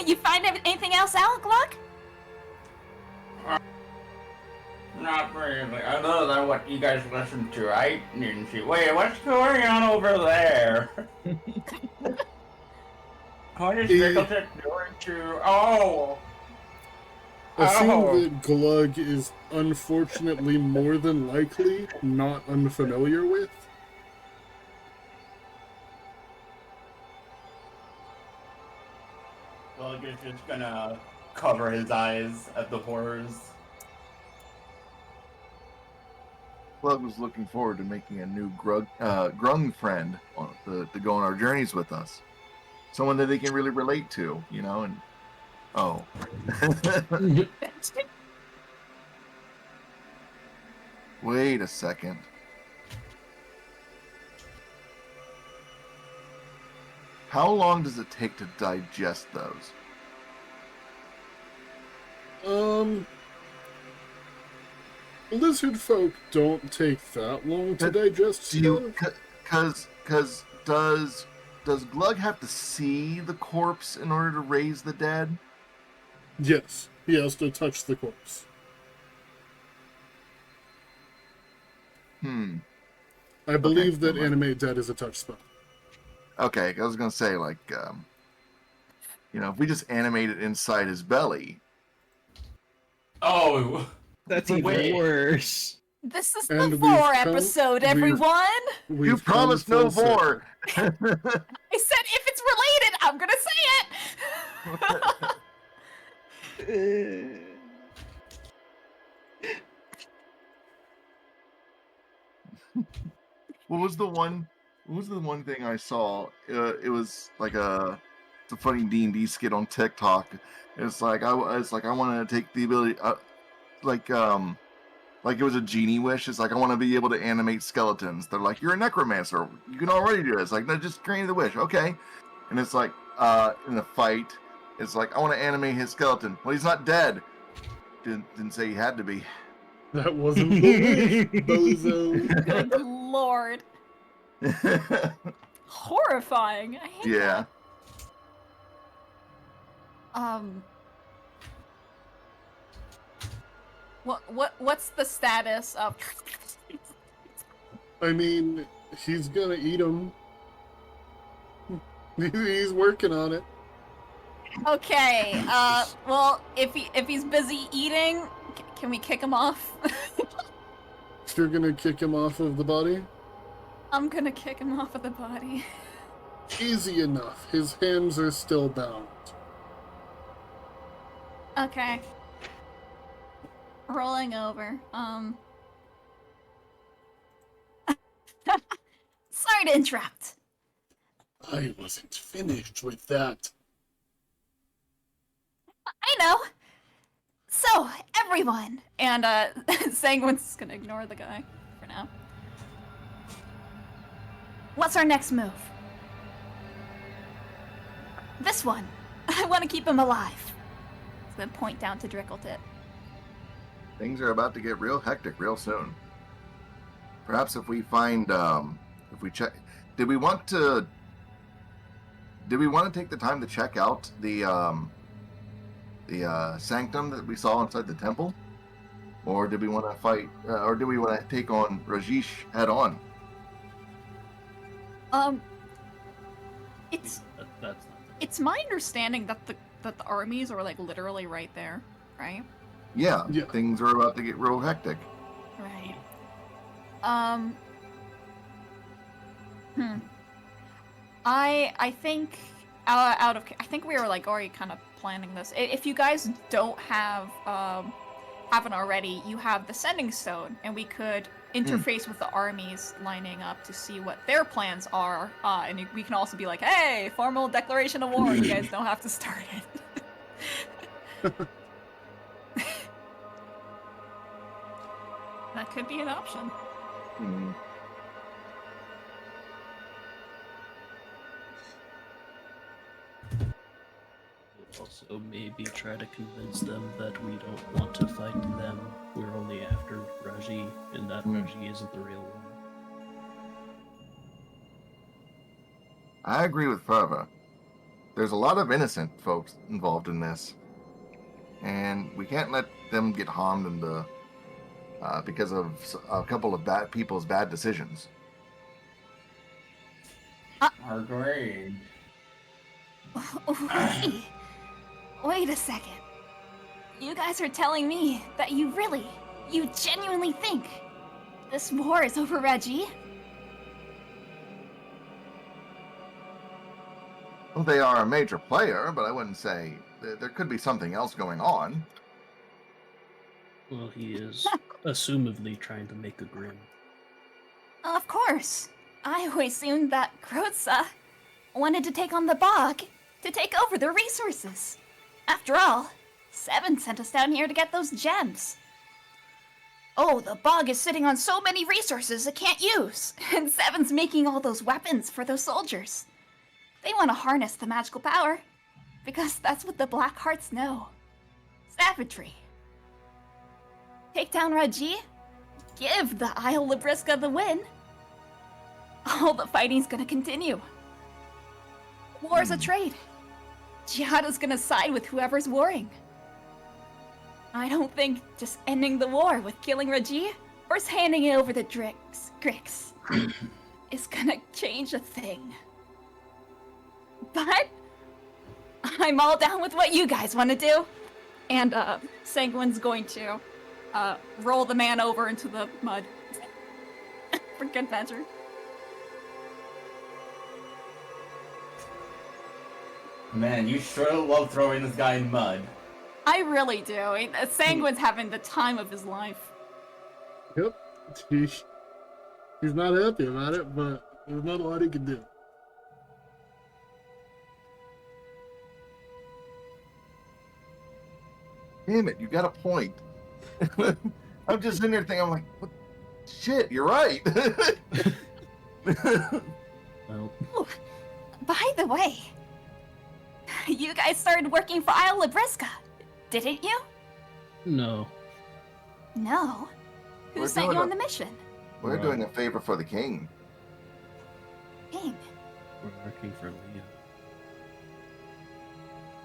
You find anything else out, Glug? Not really. Other than what you guys listened to, I didn't see. Wait, what's going on over there? What is Rickleton doing to? Oh! A scene that Glug is unfortunately more than likely not unfamiliar with. Glug is just gonna cover his eyes at the horrors. Glug was looking forward to making a new grung friend to go on our journeys with us. Someone that they can really relate to, you know, and oh. Wait a second. How long does it take to digest those? Lizard folk don't take that long to digest Do stuff. cause does Glug have to see the corpse in order to raise the dead? Yes, he has to touch the corpse. I believe that animate dead is a touch spell. Okay, I was gonna say, like, you know, if we just animate it inside his belly. Oh! That's even Wait. worse. This is And the we've vor come- episode, we've- everyone. You We've promised come no full circle. vor. I said if it's related, I'm gonna say it. What was the one thing I saw? It was like it's a funny D&D skit on TikTok. It's like I want to take the ability, like it was a genie wish. It's like I want to be able to animate skeletons. They're like, you're a necromancer. You can already do it. It's like, no, just grant the wish, okay? And it's like in a fight, it's like I want to animate his skeleton. Well, he's not dead. Didn't say he had to be. That wasn't the wish, bozo. Good lord. Horrifying. I hate Yeah. that. What's the status of? I mean, he's gonna eat him. He's working on it. Okay. Well, if he's busy eating, can we kick him off? You're gonna kick him off of the body? I'm gonna kick him off of the body. Easy enough. His hands are still bound. Okay. Rolling over. Sorry to interrupt. I wasn't finished with that. I know. So, everyone, and Sanguine's gonna ignore the guy for now. What's our next move? This one. I want to keep him alive. He's gonna point down to Drickletip. Things are about to get real hectic real soon. Perhaps if we find, if we check, did we want to take the time to check out the sanctum that we saw inside the temple, or did we want to fight, or do we want to take on Rajesh head on? It's That's it's my understanding that the armies are like literally right there, right? Yeah, Yeah. things are about to get real hectic. Right. I think I think we were like already kind of planning this. If you guys don't haven't already, you have the sending stone, and we could interface with the armies lining up to see what their plans are, and we can also be like, hey, formal declaration of war, you guys don't have to start it. That could be an option. Hmm. also maybe try to convince them that we don't want to fight them. We're only after Raji, and that Raji isn't the real one. I agree with Ferva. There's a lot of innocent folks involved in this, and we can't let them get harmed in the because of a couple of bad people's bad decisions. Agreed. Wait a second. You guys are telling me that you genuinely think this war is over Raji? Well, they are a major player, but I wouldn't say there could be something else going on. Well, he is assumedly trying to make a grim. Of course. I always assumed that Grotza wanted to take on the Bog to take over the resources. After all, Seven sent us down here to get those gems. Oh, the Bog is sitting on so many resources it can't use, and Seven's making all those weapons for those soldiers. They want to harness the magical power, because that's what the Black Hearts know. Savagery. Take down Raji, give the Isle Labriska the win. All the fighting's gonna continue. War's a trade. Giada's gonna side with whoever's warring. I don't think just ending the war with killing Raji or handing it over to Grix is gonna change a thing. But I'm all down with what you guys want to do. And Sanguine's going to roll the man over into the mud for good measure. Man, you sure love throwing this guy in mud. I really do. Sanguine's having the time of his life. Yep. He's not happy about it, but there's not a lot he can do. Damn it, you got a point. I'm just in there thinking, I'm like, what? Shit, you're right. Well, Ooh, by the way, you guys started working for Isle Labriska, didn't you? no. No. Who We're sent you doing on a- the mission? We're doing a favor for the king. King. We're working for Leah.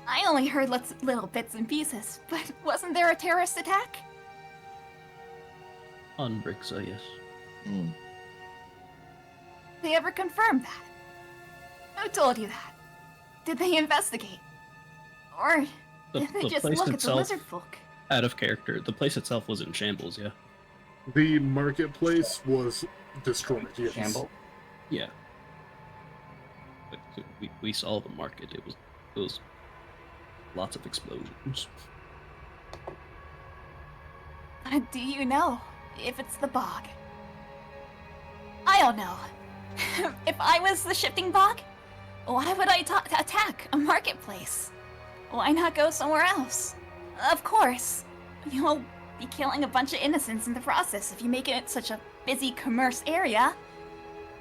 I only heard little bits and pieces, but wasn't there a terrorist attack? On Brixa, yes. They ever confirmed that? Who told you that? Did they investigate? Or did they just place look at the itself, lizard folk? out of character, the place itself was in shambles, yeah. The marketplace was destroyed, yes. Shamble. Yeah. But we saw the market. It was lots of explosions. Do you know if it's the Bog? I don't know. If I was the shifting Bog, Why would I attack a marketplace? Why not go somewhere else? Of course, you'll be killing a bunch of innocents in the process if you make it such a busy commerce area.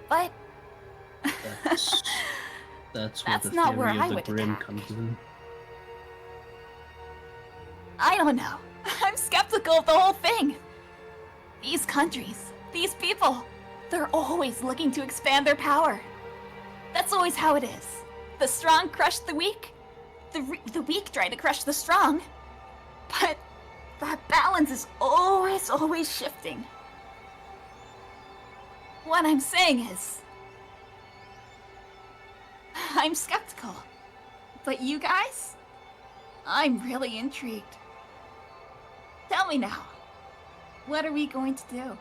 But That's where That's the not where theory I of the would Grim attack. comes in. I don't know. I'm skeptical of the whole thing. These countries, these people, they're always looking to expand their power. That's always how it is. The strong crush the weak. The weak try to crush the strong. But that balance is always shifting. What I'm saying is, I'm skeptical. But you guys? I'm really intrigued. Tell me now, what are we going to do?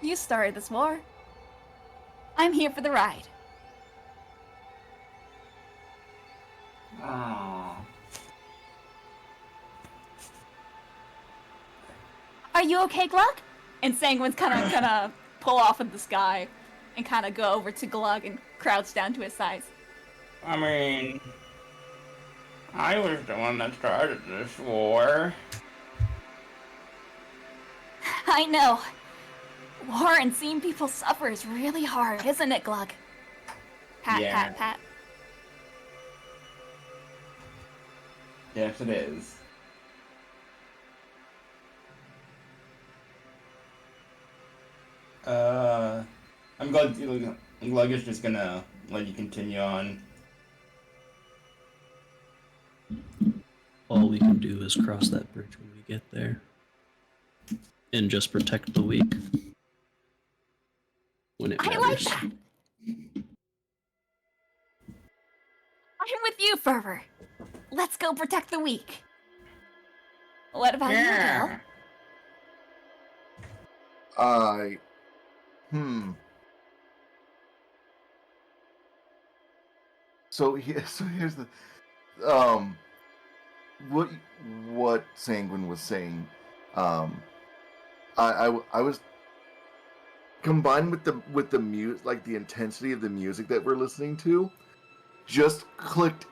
You started this war. I'm here for the ride. Aww. Are you okay, Glug? And Sanguine's gonna pull off of the sky and kind of go over to Glug and crouch down to his size. I mean, I was the one that started this war. I know. War and seeing people suffer is really hard, isn't it, Glug? Pat, Yeah. pat, pat. Yes, it is. I'm glad is just gonna let you continue on. All we can do is cross that bridge when we get there. And just protect the weak. When it matters. I like that. I'm with you, Fervor. Let's go protect the weak. What about you, Gil? So here's the what Sanguine was saying. I was combined with the music, like the intensity of the music that we're listening to, just clicked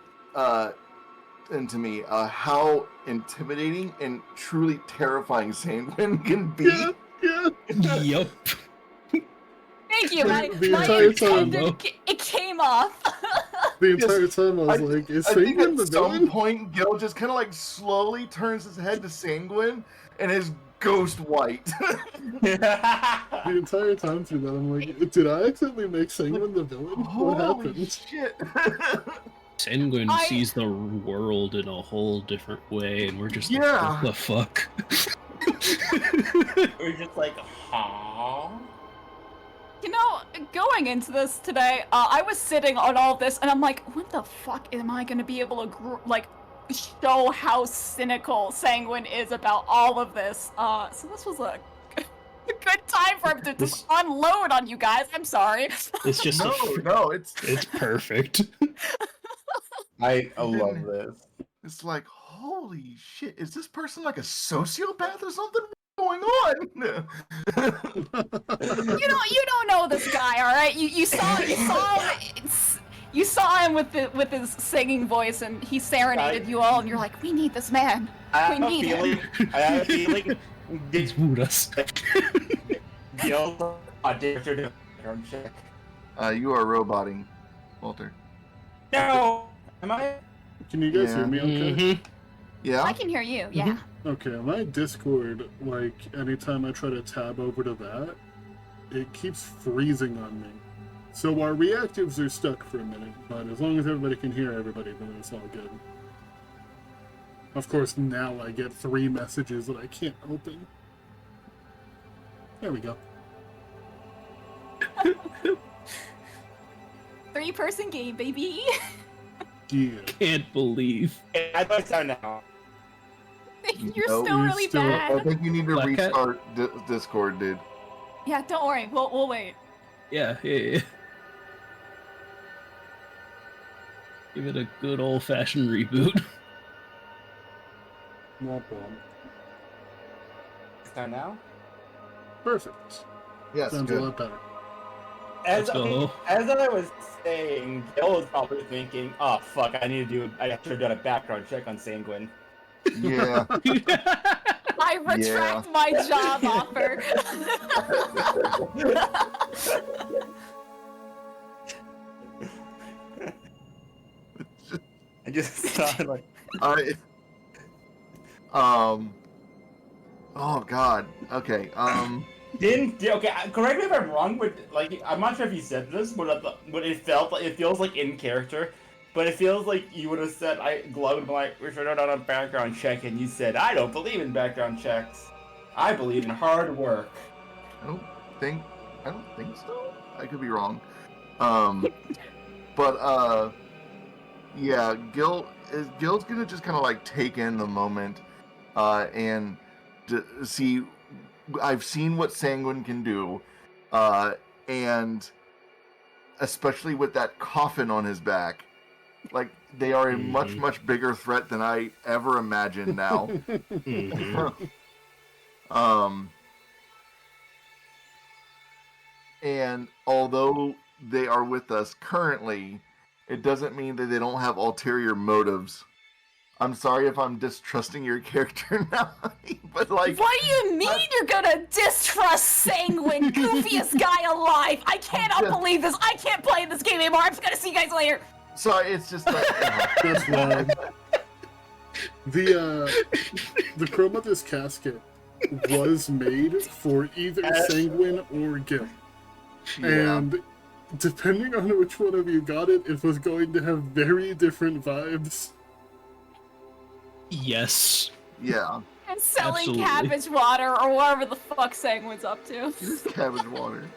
into me how intimidating and truly terrifying Sanguine can be. Yeah. Yup. Thank you, The my entire time, intended, though. it came off. The entire time I was like, is I think Sanguine at the some villain? point Gil just kind of like slowly turns his head to Sanguine and is ghost white. The entire time through that, I'm like, did I accidentally make Sanguine the villain? What Holy happened? shit! Sanguine I- sees the world in a whole different way, and we're just like, Yeah. what the fuck? We're just like, huh? You know, going into this today, I was sitting on all this, and I'm like, when the fuck am I gonna be able to, show how cynical Sanguine is about all of this? So this was a good time for him to just unload on you guys. I'm sorry. It's just it's perfect. I love this. it's like, holy shit, is this person like a sociopath or something? What's going on? You don't know this guy, all right? You saw him with his singing voice, and he serenaded you all, and you're like, we need this man. I have We a need feeling. him. I have a feeling. He's wooed us. Gil auditioned a background check. You are roboting, Walter. No, am I? Can you guys Yeah. hear me okay? Mm-hmm. Yeah. I can hear you. Yeah. Okay, my Discord, like, anytime I try to tab over to that, it keeps freezing on me. So our reactives are stuck for a minute, but as long as everybody can hear everybody, then it's all good. Of course, now I get 3 messages that I can't open. There we go. 3-person game, baby. Yeah. Can't believe. I thought so now. You're No, still you're really still- I bad. think you need to Black Cat? restart Discord, dude. Yeah, don't worry. We'll wait. Yeah. Give it a good old-fashioned reboot. Womp womp. So now? Perfect. Yes, Sounds good. a lot better. Let's go. As I was saying, Gil was probably thinking, "Oh fuck, I should have done a background check on Sanguine." Yeah. I retract my job offer. I just thought like, I. Oh God. Okay. correct me if I'm wrong, but like I'm not sure if you said this, but it feels like in character, but it feels like you would have said glowed like we should have done a background check, and you said I don't believe in background checks, I believe in hard work. I don't think. I don't think so. I could be wrong. But yeah, Gil's gonna just kind of like take in the moment, and see. I've seen what Sanguine can do, and especially with that coffin on his back, like they are a much bigger threat than I ever imagined now. And although they are with us currently, it doesn't mean that they don't have ulterior motives. I'm sorry if I'm distrusting your character now, but like... What do you mean you're gonna distrust Sanguine, goofiest guy alive? I cannot believe this. I can't play this game anymore. I'm just gonna see you guys later. Sorry, it's just like... That's wrong. The chrome of this casket was made for either Sanguine or Gil. Yeah. And depending on which one of you got it, it was going to have very different vibes. Yes. Yeah. I'm selling Absolutely. cabbage water or whatever the fuck Sanguine's up to. Cabbage water.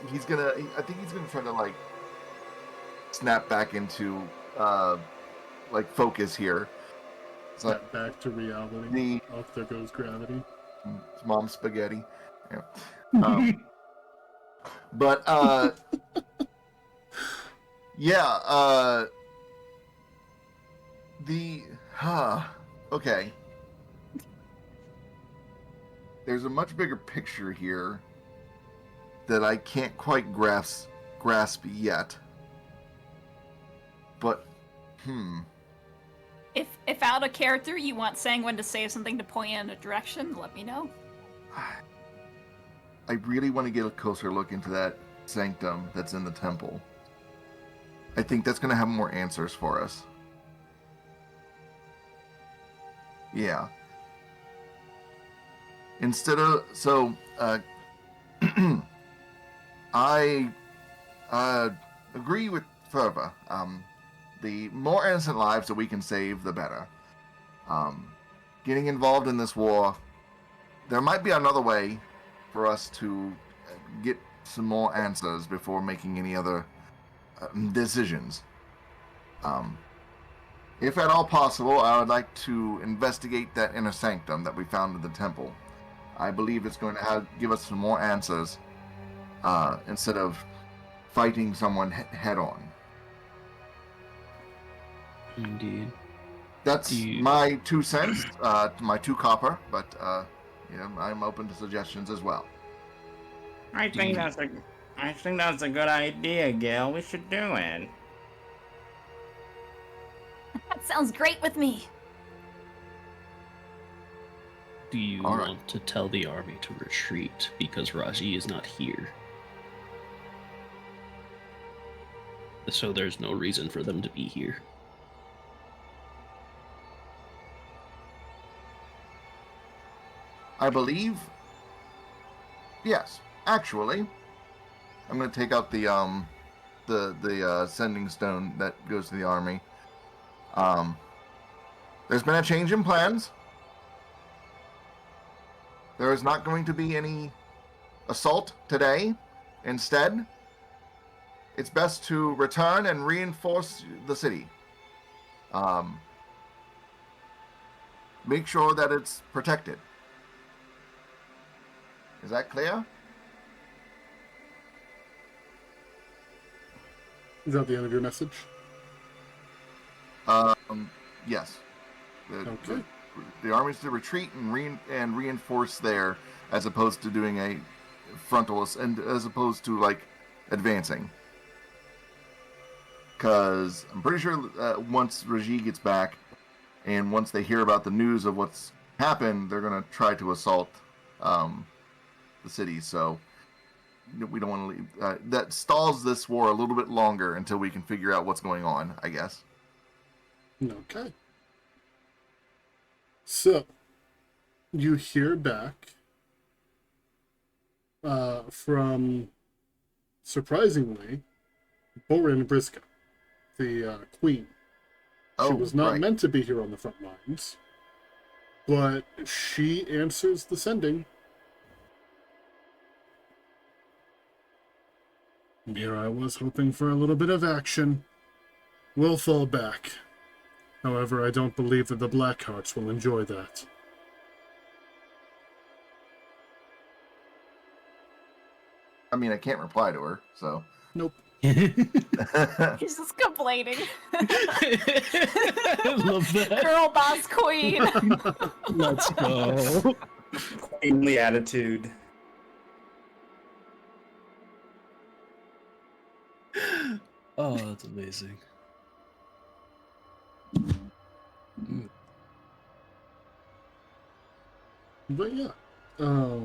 He's gonna... I think he's gonna try to, like, snap back into, like, focus here. It's like, Back to reality. Off there goes gravity. It's mom spaghetti. Yeah. But yeah, okay. There's a much bigger picture here that I can't quite grasp yet. But If out of character you want Sanguine to say something to point in a direction, let me know. I really want to get a closer look into that sanctum that's in the temple. I think that's going to have more answers for us. Yeah. Instead of... So, I agree with Ferva. The more innocent lives that we can save, the better. Getting involved in this war, there might be another way for us to get some more answers before making any other decisions. If at all possible, I would like to investigate that inner sanctum that we found in the temple. I believe it's going to give us some more answers instead of fighting someone head on. Indeed. That's my 2 cents, my 2 copper, but yeah, I'm open to suggestions as well. I think that's a good idea, Gil. We should do it. That sounds great with me. Do you want to tell the army to retreat because Raji is not here? So there's no reason for them to be here. I believe, yes. Actually, I'm going to take out the sending stone that goes to the army. There's been a change in plans. There is not going to be any assault today. Instead, it's best to return and reinforce the city. Make sure that it's protected. Is that clear? Is that the end of your message? Yes. Okay. to retreat and reinforce there, as opposed to doing a frontal, and as opposed to like advancing. Because I'm pretty sure once Raji gets back, and once they hear about the news of what's happened, they're gonna try to assault the city. So we don't want to leave. That stalls this war a little bit longer until we can figure out what's going on, I guess. Okay. So, you hear back from, surprisingly, Borin Briscoe, the queen. She was not meant to be here on the front lines, but she answers the sending. Here I was hoping for a little bit of action. We'll fall back. However, I don't believe that the Blackhearts will enjoy that. I mean, I can't reply to her, so. Nope. He's just complaining. I love that. Girl boss queen. Let's go. Queenly attitude. Oh, that's amazing. But yeah, I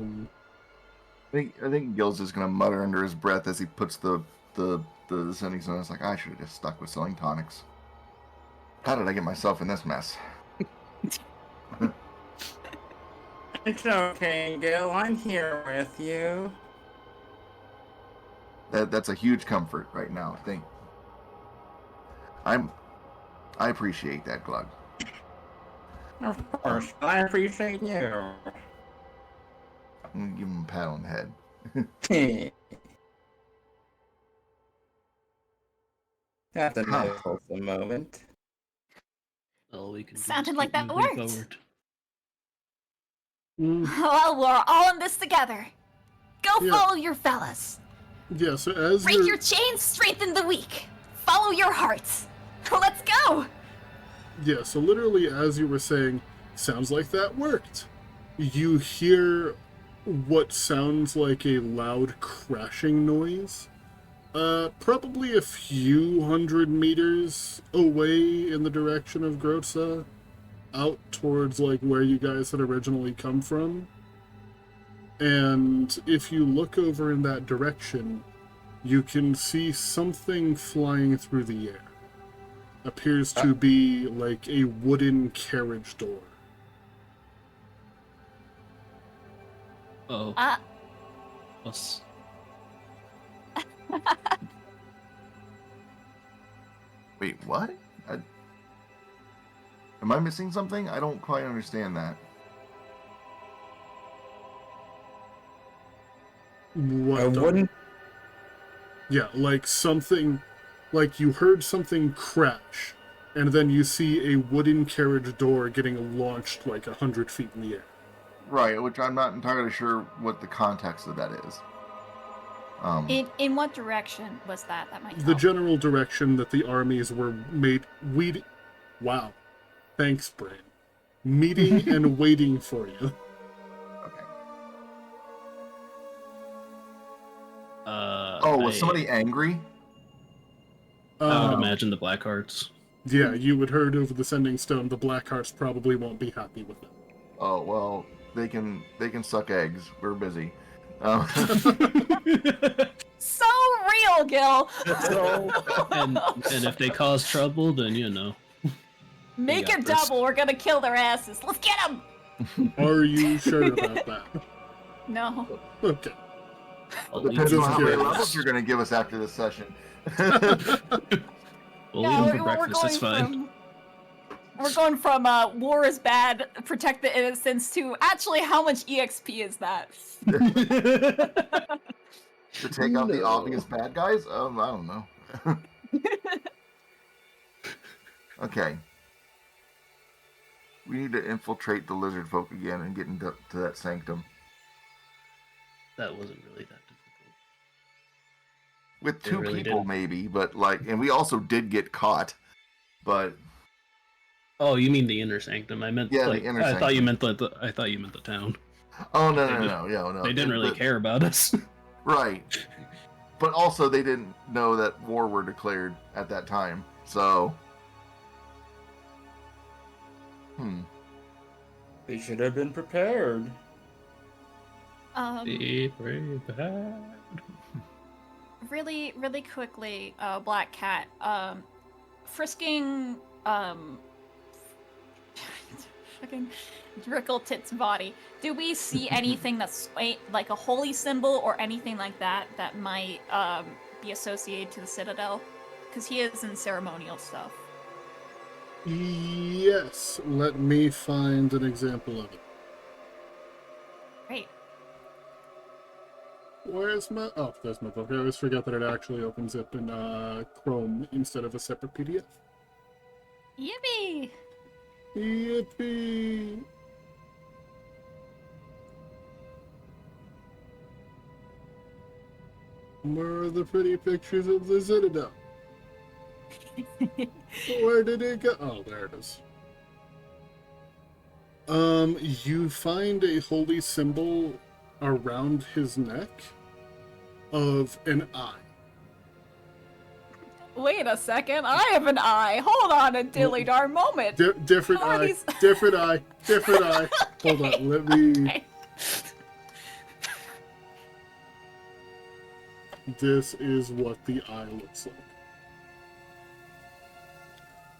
think Gil's just gonna mutter under his breath as he puts the sendings on. It's like, I should have just stuck with selling tonics. How did I get myself in this mess? It's okay, Gil. I'm here with you. That's a huge comfort right now. I appreciate that, Glug. Of course, I appreciate you. I'm gonna give him a pat on the head. That's a nice wholesome moment. All we can do is Sounded keep like that moving worked. forward. Well, we're all in this together. Go Yeah. follow your fellas. yeah, so as Break you're... your chains, strengthen the weak. Follow your hearts. Let's go. Yeah, so literally as you were saying, sounds like that worked. You hear what sounds like a loud crashing noise. Probably a few hundred meters away in the direction of Grotza, out towards like where you guys had originally come from. And if you look over in that direction, you can see something flying through the air. Appears to be like a wooden carriage door. Oh. Ah. Us. Wait, what? Am I missing something? I don't quite understand that. What? I wouldn't. Yeah, like something, like you heard something crash, and then you see a wooden carriage door getting launched like 100 feet in the air. Right, which I'm not entirely sure what the context of that is. In what direction was that? That might help. The general direction that the armies were wow. Thanks, Brain. Meeting and waiting for you. Okay. Was I somebody angry? would imagine the Blackhearts. Yeah, you would heard over the Sending Stone the Blackhearts probably won't be happy with it. Oh well, they can suck eggs. We're busy. So real, Gil. and if they cause trouble, then Make got it this. double. We're gonna kill their asses. Let's get them. Are you sure about that? No. Okay. I'll leave Depends you on how for many breakfast. levels you're going to give us after this session. We'll Yeah, leave them for breakfast. It's fine. We're going from war is bad, protect the innocents to actually how much EXP is that? To take out the obvious bad guys? I don't know. Okay. We need to infiltrate the lizard folk again and get into that sanctum. That wasn't really that difficult. With They two really people, didn't. maybe, but and we also did get caught, but Oh, you mean the inner sanctum? I meant Yeah, the like inner I thought you sanctum. meant I thought you meant the town. Oh no, They no, did- no, yeah, no. They didn't really care about us. Right, but also they didn't know that war were declared at that time. So, They should have been prepared. Be prepared. Really, really quickly, Black Cat, frisking, fucking Drickle Tit's body. Do we see anything that's like a holy symbol or anything like that that might be associated to the Citadel? Because he is in ceremonial stuff. Yes, let me find an example of it. Great. Where's my... Oh, there's my book. I always forget that it actually opens up in Chrome instead of a separate PDF. Yippee! Yippee! Where are the pretty pictures of the Citadel? Where did it go? Oh, there it is. You find a holy symbol around his neck of an eye. Wait a second, I have an eye. Hold on a dilly darn moment. Different How are eye, these- different eye, different eye. Hold on, let me... Okay. This is what the eye looks like.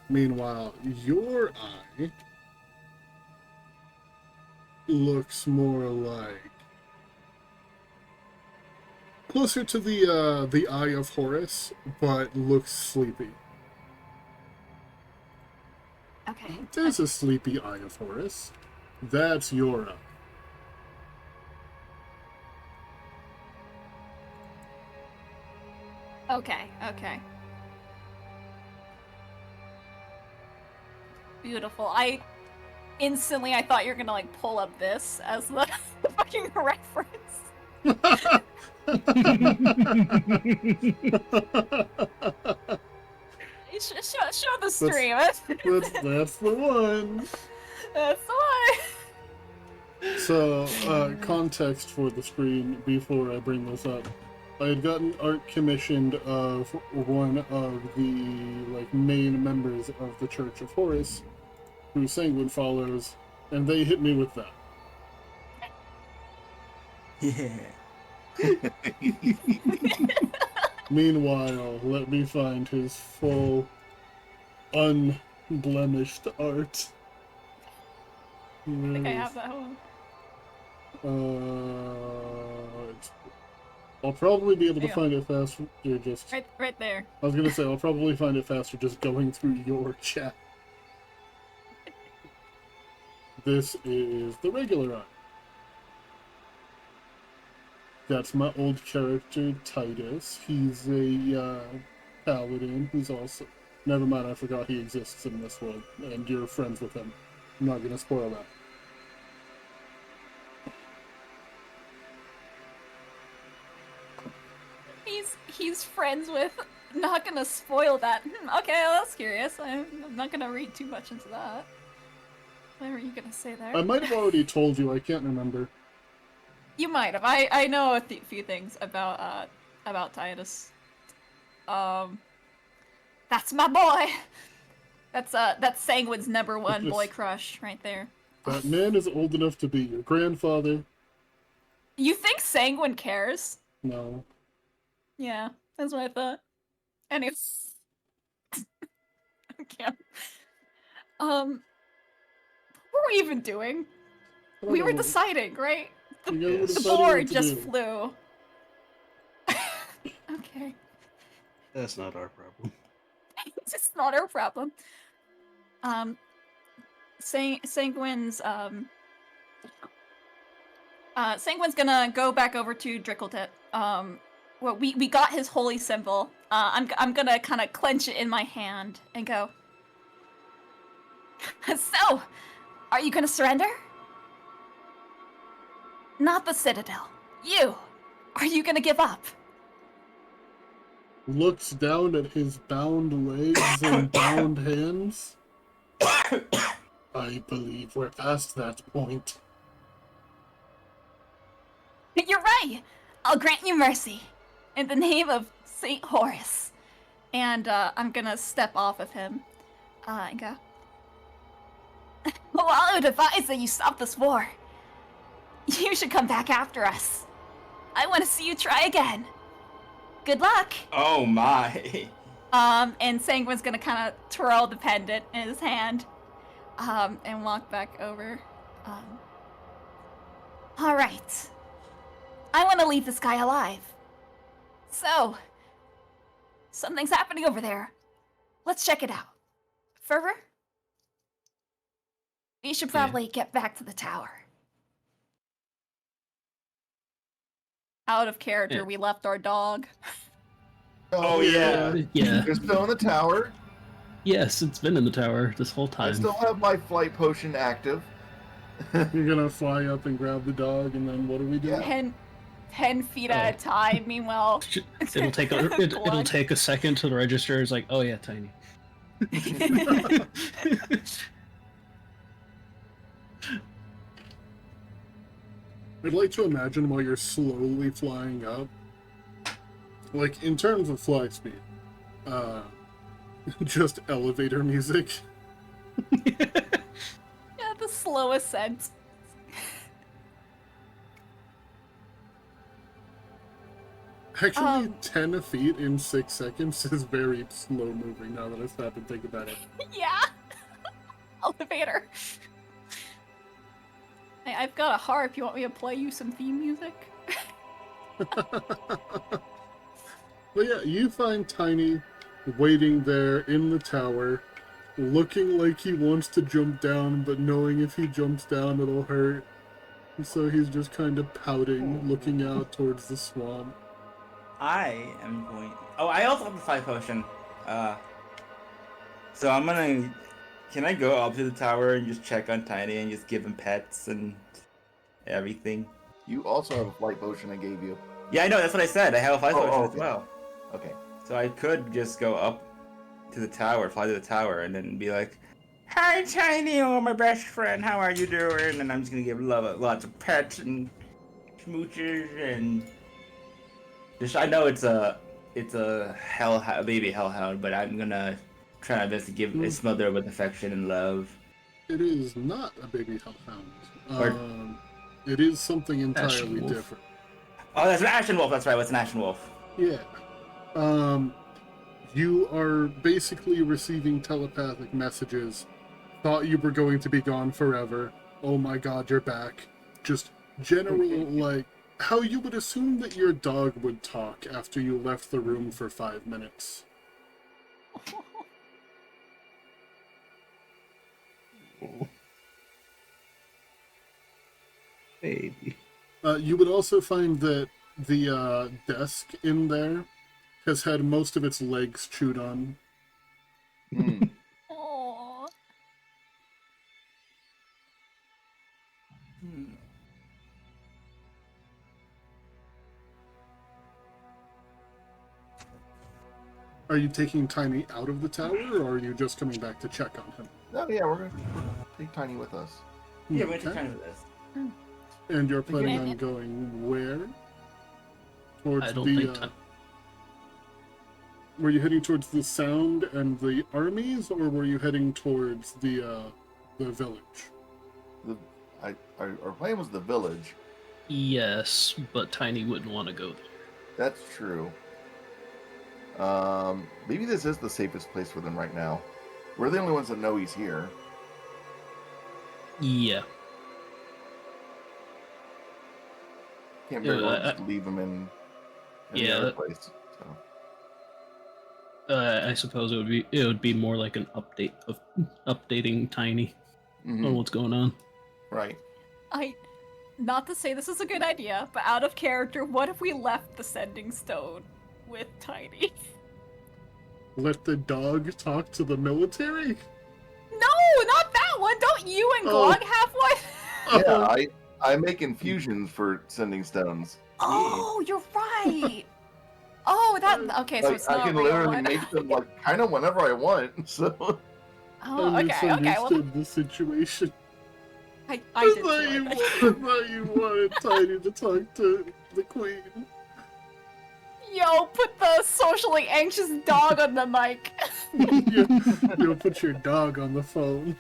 Meanwhile, your eye looks more like closer to the eye of Horus, but looks sleepy. Okay. There's a sleepy eye of Horus. That's your eye. Okay, okay. Beautiful. I thought you were gonna like pull up this as the fucking reference. Show the stream. That's the one. That's the one. So, context for the screen before I bring this up. I had gotten art commissioned of one of the main members of the Church of Horus, who Sanguine follows, and they hit me with that. Yeah. Meanwhile, let me find his full, unblemished art. I think I have that one. I'll probably be able to Yeah. find it faster. Right there. I was gonna say I'll probably find it faster just going through your chat. This is the regular eye. That's my old character, Titus. He's a paladin. He's also... Never mind, I forgot he exists in this world, and you're friends with him. I'm not gonna spoil that. He's friends with. Not gonna spoil that. Okay, well, that's curious. I'm not gonna read too much into that. What were you gonna say there? I might have already told you, I can't remember. You might have. I know a few things about Titus. That's my boy. That's Sanguine's #1 boy crush right there. That man is old enough to be your grandfather. You think Sanguine cares? No. Yeah, that's what I thought. Anyways. Okay. What were we even doing? I don't We know were what- deciding, right? you guys were The deciding board what to just do. flew. Okay. That's not our problem. It's not our problem. Sanguine's Sanguine's gonna go back over to Drickletit. Well, we got his holy symbol. I'm gonna kind of clench it in my hand and go. So, are you gonna surrender? Not the Citadel. You. Are you gonna give up? Looks down at his bound legs and bound hands. I believe we're past that point. You're right. I'll grant you mercy. In the name of Saint Horus. And I'm gonna step off of him. And go. Well, I would advise that you stop this war. You should come back after us. I want to see you try again. Good luck. Oh my. And Sanguine's gonna kind of twirl the pendant in his hand, and walk back over. All right. I want to leave this guy alive. So, something's happening over there. Let's check it out. Fervor? We should probably get back to the tower. Out of character, we left our dog. Oh yeah. Yeah. They're still in the tower. Yes, it's been in the tower this whole I time. still have my flight potion active. You're gonna fly up and grab the dog, and then what do we do? Yeah. 10 feet at a time, meanwhile. It'll take it'll take a second to register. It's like, oh yeah, Tiny. I'd like to imagine while you're slowly flying up, like in terms of flight speed, just elevator music. Yeah, the slow ascent. Actually, 10 feet in 6 seconds is very slow moving now that I stop and think about it. Yeah. Elevator. Hey, I've got a harp. You want me to play you some theme music? But yeah, you find Tiny waiting there in the tower, looking like he wants to jump down, but knowing if he jumps down it'll hurt. So he's just kind of pouting, looking out towards the swamp. I am going. Oh, I also have the fly potion. So I'm gonna. Can I go up to the tower and just check on Tiny and just give him pets and everything? You also have a flight potion I gave you. Yeah, I know. That's what I said. I have a fly potion as okay. well. Okay. So I could just go up to the tower, fly to the tower, and then be like, "Hi, Tiny, oh my best friend, how are you doing?" And I'm just gonna give lots of pets and smooches and just. I know it's a baby hellhound, but I'm gonna try my best to give a smother with affection and love. It is not a baby hellhound. Or- It is something Ashen entirely wolf. different. Oh, that's an ashen wolf. That's right. What's an ashen wolf? Yeah. You are basically receiving telepathic messages. Thought you were going to be gone forever. Oh my god, you're back. Just general, like, how you would assume that your dog would talk after you left the room for 5 minutes. Baby. You would also find that the desk in there has had most of its legs chewed on. Mm. Aww. Are you taking Tiny out of the tower, or are you just coming back to check on him? Oh yeah, we're gonna take Tiny with us. Yeah, we're Okay. trying to do this. And you're planning Okay. on going where? Towards I don't the. think Ti- Were you heading towards the Sound and the armies, or were you heading towards the village? Our plan was the village. Yes, but Tiny wouldn't want to go there. That's true. Maybe this is the safest place for them right now. We're the only ones that know he's here. Yeah. Can't very well I- just leave him in Yeah, the other that- place. So. I suppose it would be more like an update of updating Tiny Mhm. on what's going on. Right. Not to say this is a good idea, but out of character, what if we left the sending stone with Tiny? Let the dog talk to the military? No, not that one! Don't you and Oh. Glog have one? Yeah, I make infusions for sending stones. Oh, you're right! Oh, that... Okay, so Like, it's I not can a real literally one. make them like kind of whenever I want. So Oh, I okay, okay. Well, misunderstood the situation. I I did thought too. you, I I think. thought you wanted Tiny to talk to the queen. Yo, put the socially anxious dog on the mic. You'll put your dog on the phone.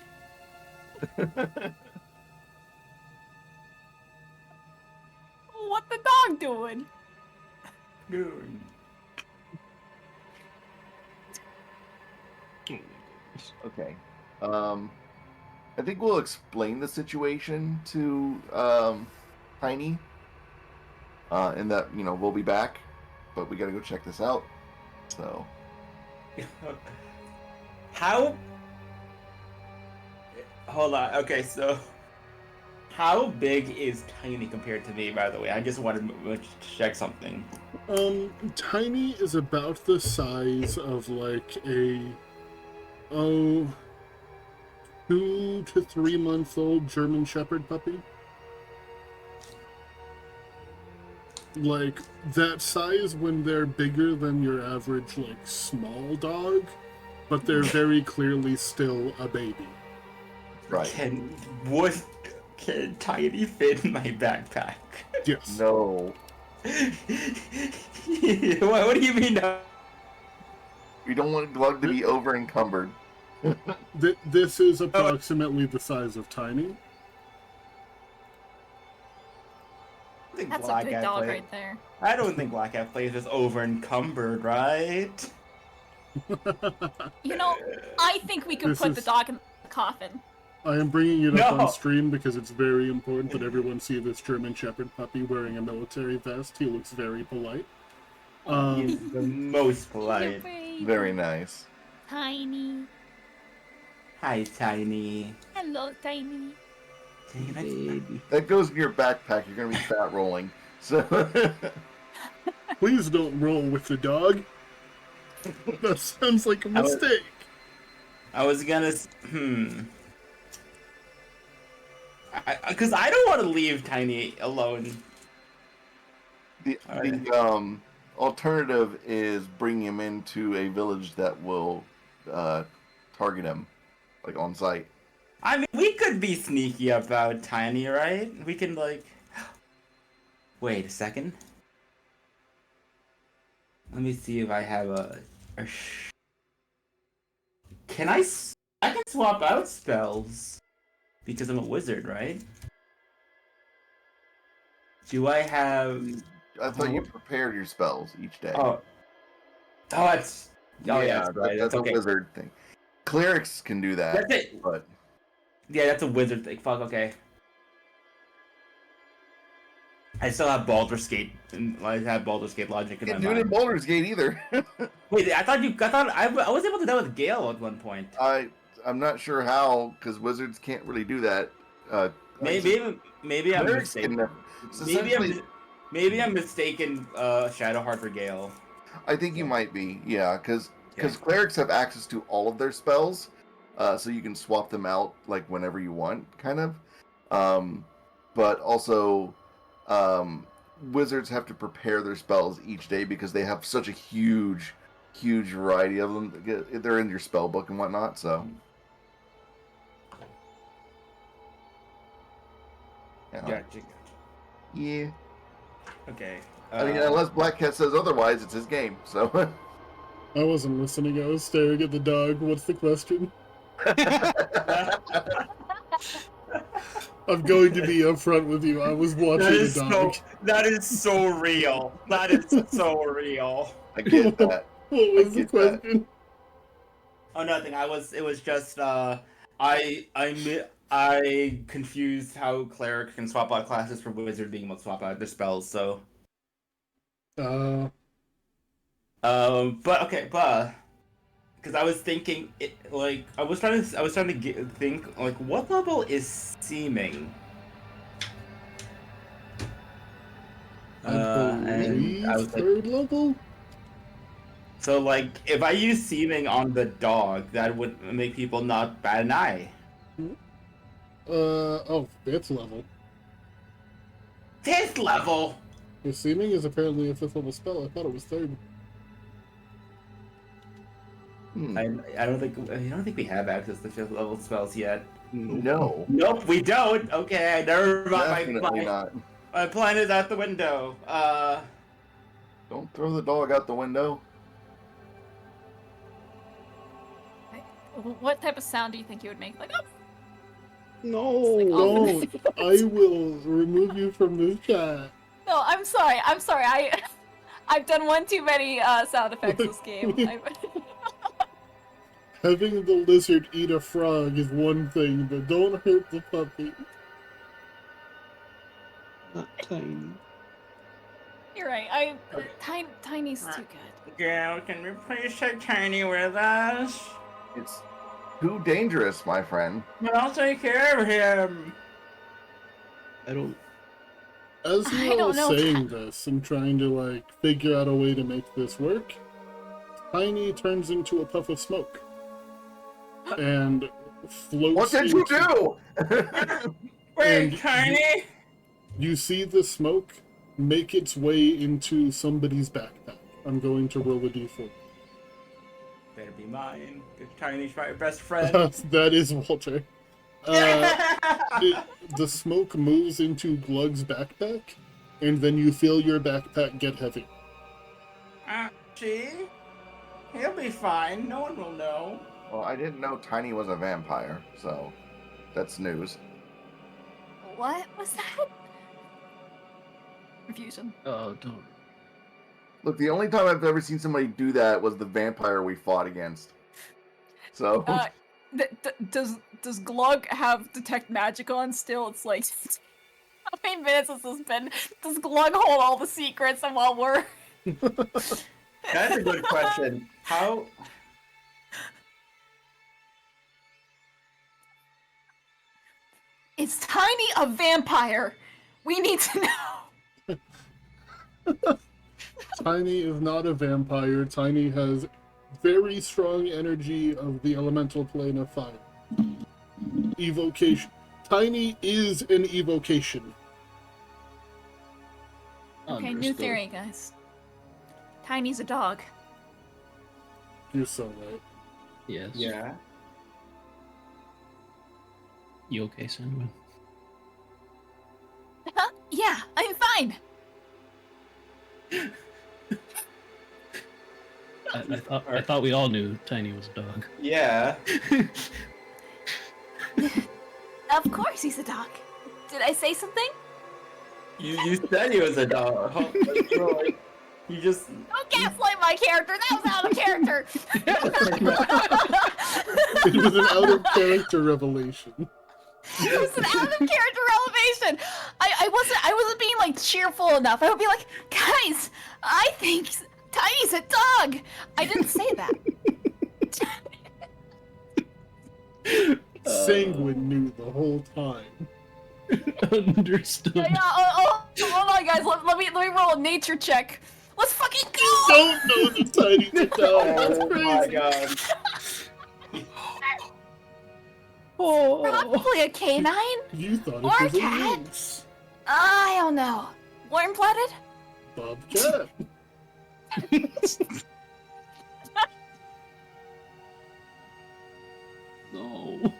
What the dog doing? Dude. Okay. I think we'll explain the situation to Tiny. And that, we'll be back, but we gotta go check this out. So. How? Hold on. Okay, so how big is Tiny compared to me? By the way, I just wanted to check something. Tiny is about the size of like a 2 to 3 month old German Shepherd puppy. Like that size when they're bigger than your average like small dog, but they're very clearly still a baby. Right. Can Tiny fit in my backpack? Yes. No. What do you mean? No? We don't want Glug to be over encumbered. This is approximately the size of Tiny. That's a big dog right there. I don't think Black Cat plays is over encumbered, right? You know, I think we could put the dog in the coffin. I am bringing it up No. on stream because it's very important that everyone see this German Shepherd puppy wearing a military vest. He looks very polite. He's the most polite. Very nice. Tiny. Hi, Tiny. Hello, Tiny. Baby. That goes in your backpack. You're gonna be fat rolling. So. Please don't roll with the dog. That sounds like a mistake. I was gonna. Because I don't want to leave Tiny alone. The alternative is bringing him into a village that will target him, like on site. I mean, we could be sneaky about Tiny, right? We can, like... Wait a second. Let me see if I have a Can I can swap out spells. Because I'm a wizard, right? Do I have... I thought you prepared your spells each day. Oh, that's... Oh, yeah, that's right. That's okay. a wizard thing. Clerics can do that. That's it. But... Yeah, that's a wizard thing. Fuck, okay. I still have Baldur's Gate, and I have Baldur's Gate logic in my Can't do it in mind. Baldur's Gate either. Wait, I was able to do that with Gale at one point. I'm not sure how, because wizards can't really do that. Maybe I'm Clerics can mistaken. never. Maybe I'm mistaken. Shadowheart for Gale. I think you might be, yeah, because clerics have access to all of their spells, so you can swap them out like whenever you want, kind of. But also, wizards have to prepare their spells each day because they have such a huge variety of them. They're in your spell book and whatnot, so. Yeah. Gotcha. Yeah. Okay. I mean, unless Black Cat says otherwise, it's his game, so. I wasn't listening. I was staring at the dog. What's the question? I'm going to be upfront with you. I was watching the dog. That is so real. That is so real. I get that. What was the question? Oh, nothing. It was just, I confused how cleric can swap out classes for wizard being able to swap out their spells, so. But because I was thinking, I was trying to think, like, what level is seeming? I was like, third level? so, like, if I use seeming on the dog, that would make people not bat an eye. Fifth level. 5th level? The seeming is apparently a 5th level spell. I thought it was 3rd. I don't think we have access to 5th level spells yet. No, Nope, we don't. Okay, never mind. definitely not. My plan is out the window. Don't throw the dog out the window. What type of sound do you think you would make? Like, oh, No, It's like don't. I will remove you from this chat. no, I'm sorry. I've done one too many sound effects this game. Having the lizard eat a frog is one thing, but don't hurt the puppy. Not tiny. You're right. Tiny's too good. Girl, can we please take Tiny with us? It's too dangerous, my friend. But I'll take care of him. I don't. As I you're all don't know. saying this and trying to like figure out a way to make this work, Tiny turns into a puff of smoke and floats. What did you do? Wait, And Tiny! You see the smoke make its way into somebody's backpack. I'm going to roll a d4. Better be mine, because Tiny's my best friend. That is Walter. The smoke moves into Glug's backpack, and then you feel your backpack get heavy. See? He'll be fine. No one will know. Well, I didn't know Tiny was a vampire, so that's news. What was that? Confusion. Oh, don't. Look, the only time I've ever seen somebody do that was the vampire we fought against. So, Does Glug have detect magic on still? It's like how many minutes has this been? Does Glug hold all the secrets and while we're That's a good question. How? Is Tiny a vampire? We need to know. Tiny is not a vampire. Tiny has very strong energy of the elemental plane of fire. Evocation. Tiny is an evocation. Okay, new Understood. theory, guys. Tiny's a dog. You're so right. Yes. Yeah. You okay, Sandwin? Yeah, I'm fine. I thought we all knew Tiny was a dog. Yeah. Of course he's a dog. Did I say something? You said he was a dog. You just. Don't gaslight my character. That was out of character. It was an out of character revelation. It was an out of character revelation. I wasn't being like cheerful enough. I would be like, guys, I think Tiny's a dog. I didn't say that. Sanguine knew the whole time. Understood. Hold on, guys. Let me roll a nature check. Let's fucking go. Don't know the Tiny's a dog. That's Oh crazy. my god. Probably a canine. You thought Or it was a cat. lynx. I don't know. Warm-blooded? Bobcat. No.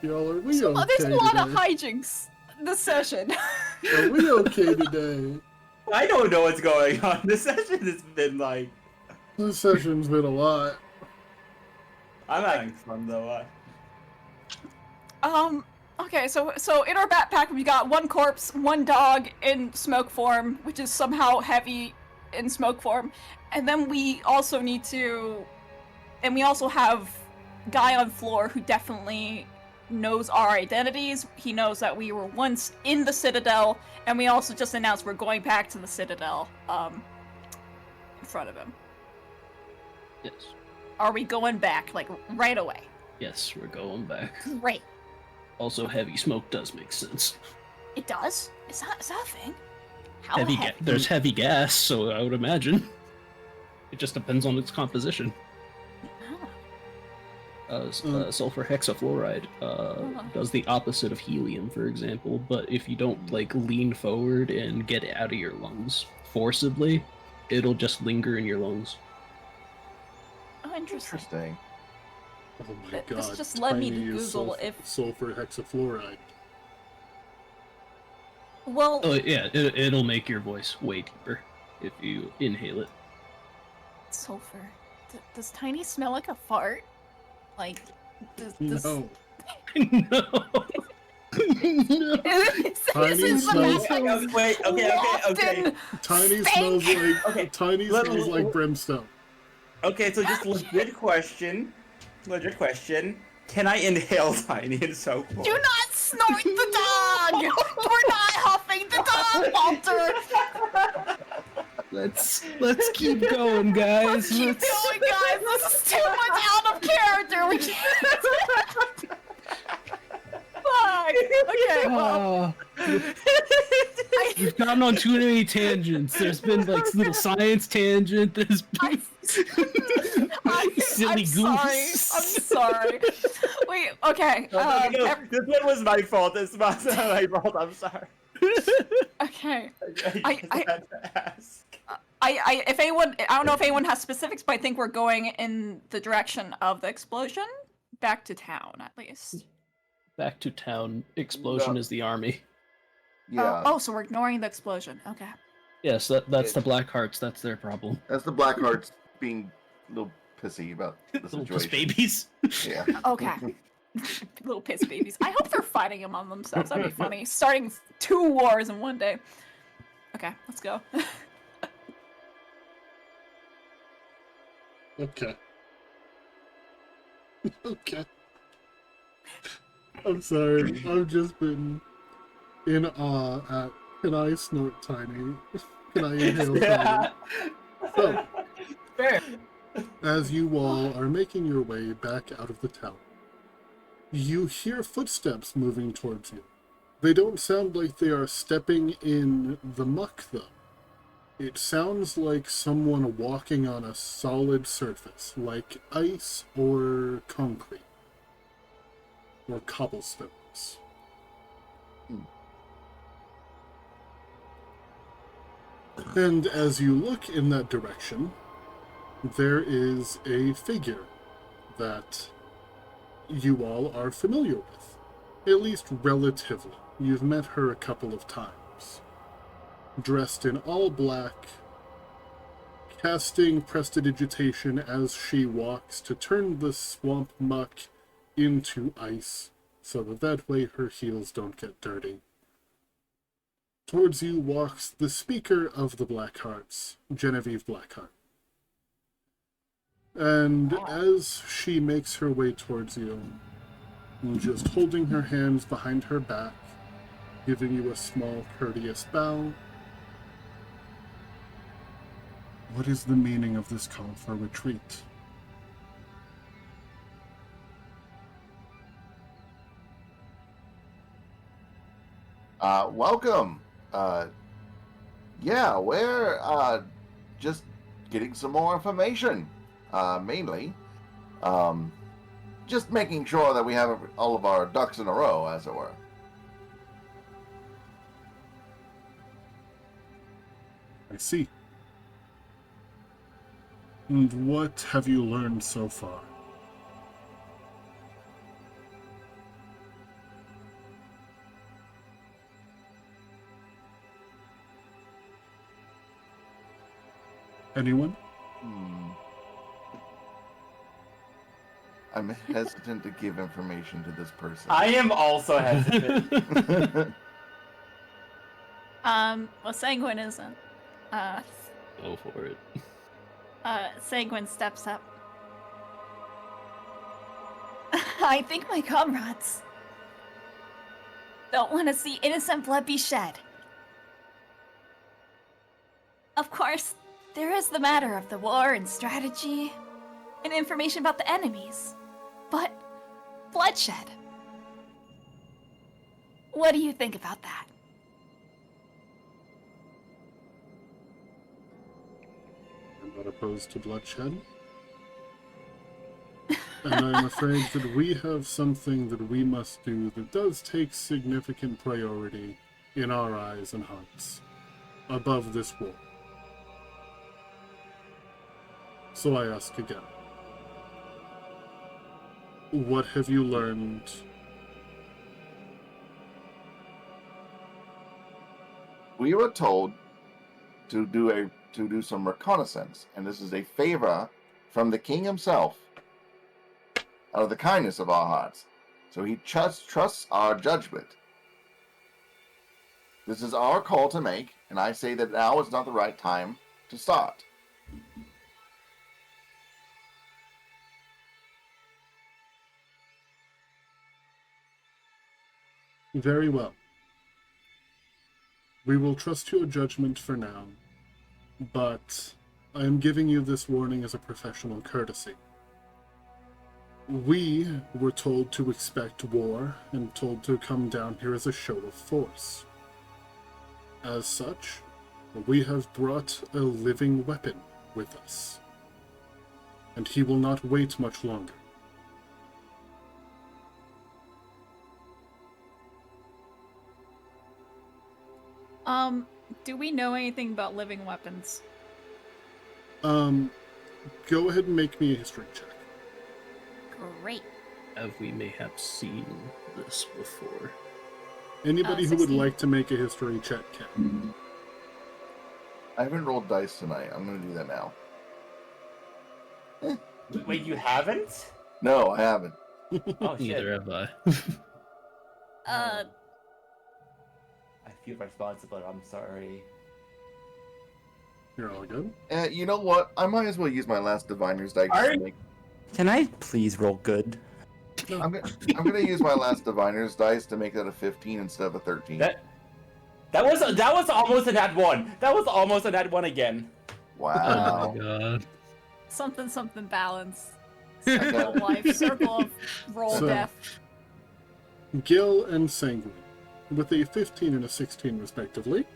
Y'all, are we okay There's a lot today? of hijinks this session. Are we okay today? I don't know what's going on. This session has been like. This session's been a lot. I'm having fun though. Okay, so in our backpack we got one corpse, one dog in smoke form, which is somehow heavy in smoke form, and then we also have guy on floor who definitely knows our identities. He knows that we were once in the Citadel, and we also just announced we're going back to the Citadel, in front of him. Yes. Are we going back, like, right away? Yes, we're going back. Great. Also, heavy smoke does make sense. It does? Is that a thing? How heavy? There's heavy gas, so I would imagine. It just depends on its composition. Sulfur hexafluoride does the opposite of helium, for example, but if you don't like lean forward and get it out of your lungs forcibly, it'll just linger in your lungs. Oh, interesting. Interesting. Oh my This god. just led me to tiny is Google if- sulfur hexafluoride. Well, Oh yeah, it'll make your voice way deeper if you inhale it. sulfur. Does Tiny smell like a fart? Like, does No. No. No. Tiny smells- Wait, okay. Tiny smells like Okay, tiny let- smells like brimstone. Okay, so just legit question. Can I inhale Tiny and so forth? Do not snort the dog! We're not huffing the dog, Walter! Let's keep going, guys. Keep going, guys! This is too much out of character! We can't... Fuck! Okay, well... We've gone on too many tangents. There's been like little science tangent. There's been silly goofs. I'm sorry. Wait, okay. No, this one was my fault. This was my fault. I'm sorry. Okay. I just had to ask. If anyone, I don't know if anyone has specifics, but I think we're going in the direction of the explosion. Back to town, at least. Back to town. Explosion No. is the army. Yeah. Oh, so we're ignoring the explosion. Okay. Yes, that's the Black Hearts. That's their problem. That's the Blackhearts being a little pissy about the Little situation. piss babies. Yeah. Okay. Little piss babies. I hope they're fighting among themselves. That'd be funny. Starting 2 wars in one day. Okay, let's go. Okay. Okay. I'm sorry. I've just been in awe at can I snort Tiny? Can I inhale Tiny? So, Fair. as you all are making your way back out of the town, you hear footsteps moving towards you. They don't sound like they are stepping in the muck, though. It sounds like someone walking on a solid surface, like ice or concrete, or cobblestones. And as you look in that direction, there is a figure that you all are familiar with, at least relatively. You've met her a couple of times. Dressed in all black, casting prestidigitation as she walks to turn the swamp muck into ice, so that way her heels don't get dirty. Towards you walks the speaker of the Blackhearts, Genevieve Blackheart. And as she makes her way towards you, just holding her hands behind her back, giving you a small courteous bow, what is the meaning of this call for retreat? Welcome. Yeah, we're just getting some more information, mainly. Just making sure that we have all of our ducks in a row, as it were. I see. And what have you learned so far? Anyone? I'm hesitant to give information to this person. I am also hesitant. Well, Sanguine isn't. Go for it. Sanguine steps up. I think my comrades don't want to see innocent blood be shed. Of course, there is the matter of the war and strategy, and information about the enemies. But bloodshed. What do you think about that? I'm not opposed to bloodshed. And I'm afraid that we have something that we must do that does take significant priority in our eyes and hearts above this war. So I ask again. What have you learned? We were told to do some reconnaissance, and this is a favor from the king himself, out of the kindness of our hearts. So he trusts our judgment. This is our call to make, and I say that now is not the right time to start. Very well. We will trust your judgment for now, but I am giving you this warning as a professional courtesy. We were told to expect war and told to come down here as a show of force. As such, we have brought a living weapon with us, and he will not wait much longer. Do we know anything about living weapons? Go ahead and make me a history check. Great. Have we mayhap seen this before? Anybody who would 16. like to make a history check can. I haven't rolled dice tonight. I'm going to do that now. Wait, you haven't? No, I haven't. Oh, shit. Neither have I. I feel responsible. I'm sorry. You're all good? You know what? I might as well use my last diviner's dice. Can I please roll good? I'm gonna use my last diviner's dice to make that a 15 instead of a 13. That was almost a nat 1. That was almost a nat 1 again. Wow. Oh my god. Something balance. I Circle got of life, circle of roll So- death. Gil and Sanguine, with a 15 and a 16 respectively.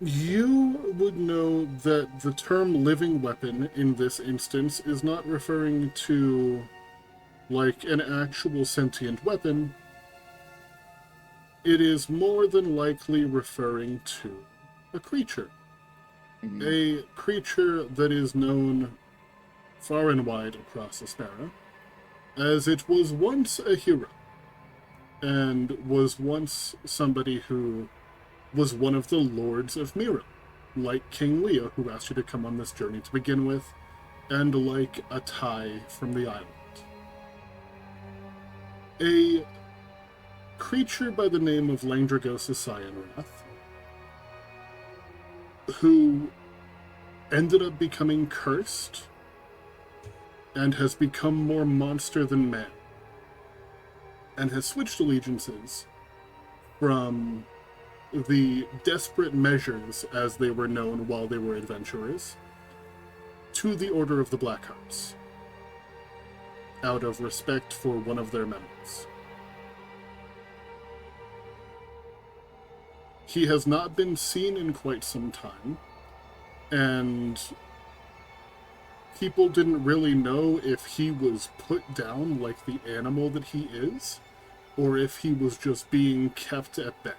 You would know that the term living weapon in this instance is not referring to, like, an actual sentient weapon. It is more than likely referring to a creature. A creature that is known far and wide across Aspera, as it was once a hero, and was once somebody who was one of the lords of Mira, like King Leah, who asked you to come on this journey to begin with, and like a Thai from the island. A creature by the name of Langdragosa Cyanrath, who ended up becoming cursed and has become more monster than man, and has switched allegiances from the Desperate Measures, as they were known while they were adventurers, to the Order of the Black Hearts, out of respect for one of their members. He has not been seen in quite some time, and people didn't really know if he was put down like the animal that he is, or if he was just being kept at bay.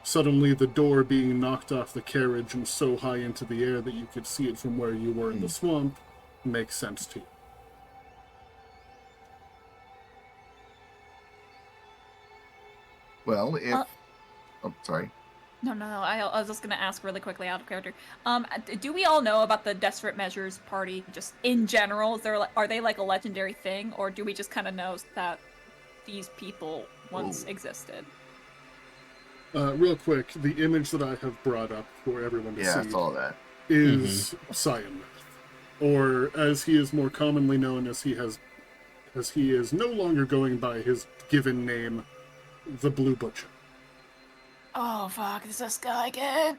Suddenly, the door being knocked off the carriage and so high into the air that you could see it from where you were in the swamp makes sense to you. Well, if... oh, sorry. No. I was just gonna ask really quickly out of character. Do we all know about the Desperate Measures party just in general? Is there are they like a legendary thing, or do we just kind of know that these people once existed? Real quick, the image that I have brought up for everyone to Yeah, I see saw that. is Cyanrath, or as he is more commonly known, as he is no longer going by his given name, the Blue Butcher. Oh fuck, is this guy again?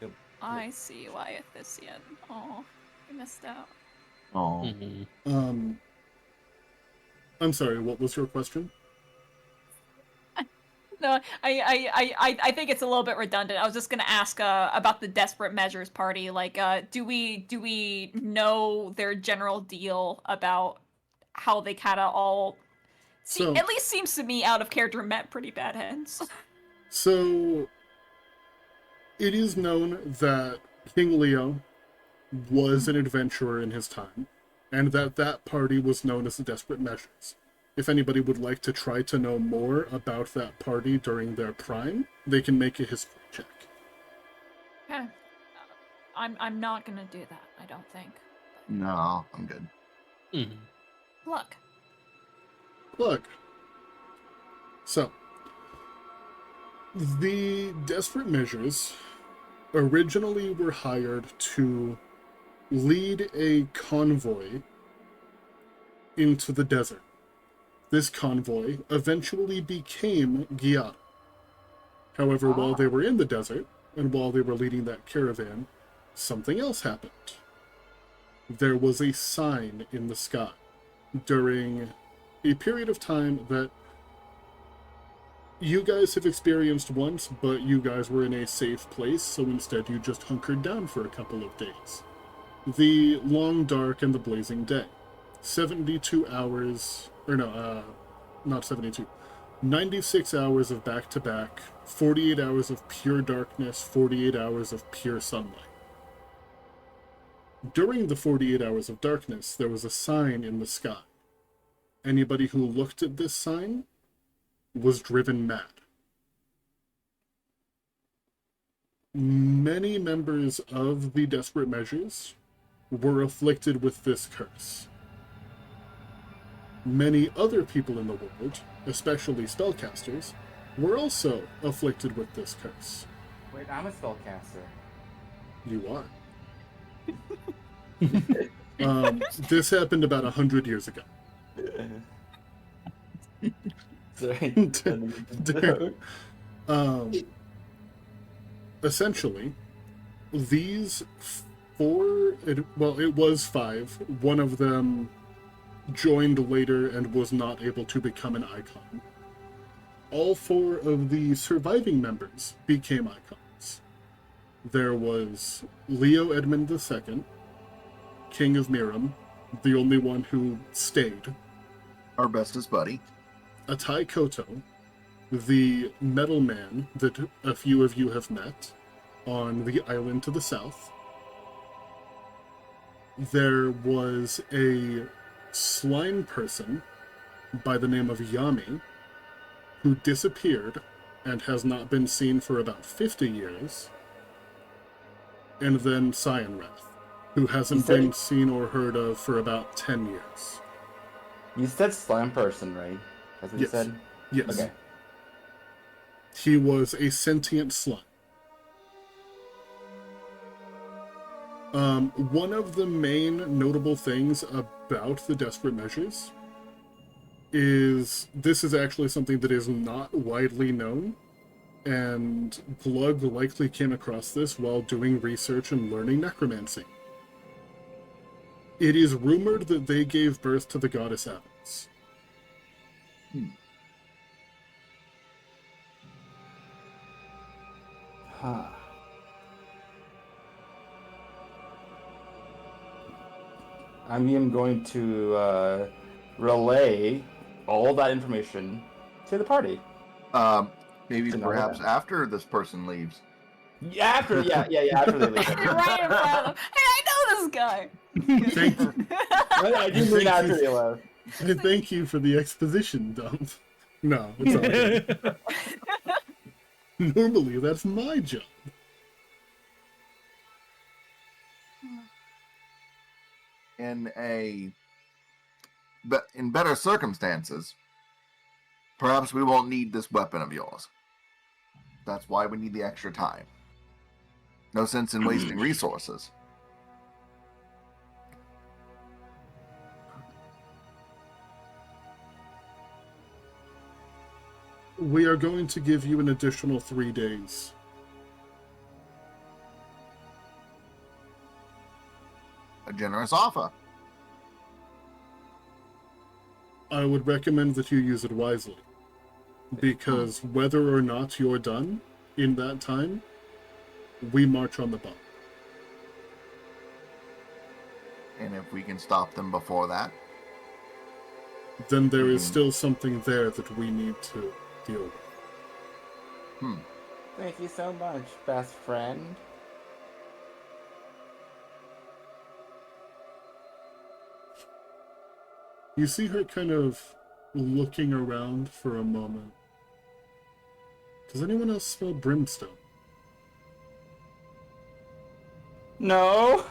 Yep. I see why Athisian. Oh, I missed out. Oh. I'm sorry, what was your question? No, I think it's a little bit redundant. I was just gonna ask about the Desperate Measures party. Like, do we know their general deal about how they kind of all? See, So- at least seems to me out of character met pretty bad ends. So, It is known that King Leo was an adventurer in his time, and that party was known as the Desperate Measures. If anybody would like to try to know more about that party during their prime, they can make a history check. Okay. I'm not gonna do that, I don't think. No, I'm good. Look. Look. So, the Desperate Measures originally were hired to lead a convoy into the desert. This convoy eventually became Guyana. However, while they were in the desert, and while they were leading that caravan, something else happened. There was a sign in the sky during a period of time that you guys have experienced once, but you guys were in a safe place, so instead you just hunkered down for a couple of days. The long dark and the blazing day. 72 hours, or no, not 72. 96 hours of back-to-back, 48 hours of pure darkness, 48 hours of pure sunlight. During the 48 hours of darkness, there was a sign in the sky. Anybody who looked at this sign was driven mad. Many members of the Desperate Measures were afflicted with this curse. Many other people in the world, especially spellcasters, were also afflicted with this curse. Wait, I'm a spellcaster. You are. This happened about 100 years ago. Sorry. Essentially, these it was 5. One of them joined later and was not able to become an icon. All 4 of the surviving members became icons. There was Leo Edmund II, King of Miram, the only one who stayed. Our bestest buddy. Atai Koto, the metal man that a few of you have met on the island to the south. There was a slime person by the name of Yami who disappeared and has not been seen for about 50 years. And then Cyanrath, who hasn't been seen or heard of for about 10 years. You said slime person, right? That's what you said? Yes. Okay. He was a sentient slime. One of the main notable things about the Desperate Measures is this is actually something that is not widely known, and Glug likely came across this while doing research and learning necromancy. It is rumored that they gave birth to the goddess Abbas. Huh. I am going to relay all that information to the party. Maybe To know perhaps that. after this person leaves. After they leave. Right in front of them. Hey, I know this guy! Thank you. I do mean after they left. Thank you for the exposition, Dom. No, it's all good. Normally, that's my job. In better circumstances, perhaps we won't need this weapon of yours. That's why we need the extra time. No sense in wasting resources. We are going to give you an additional 3 days. A generous offer. I would recommend that you use it wisely, because whether or not you're done in that time, we march on the bomb. And if we can stop them before that, Then there is still something there that we need to deal with. Thank you so much, best friend. You see her kind of looking around for a moment. Does anyone else smell brimstone? No.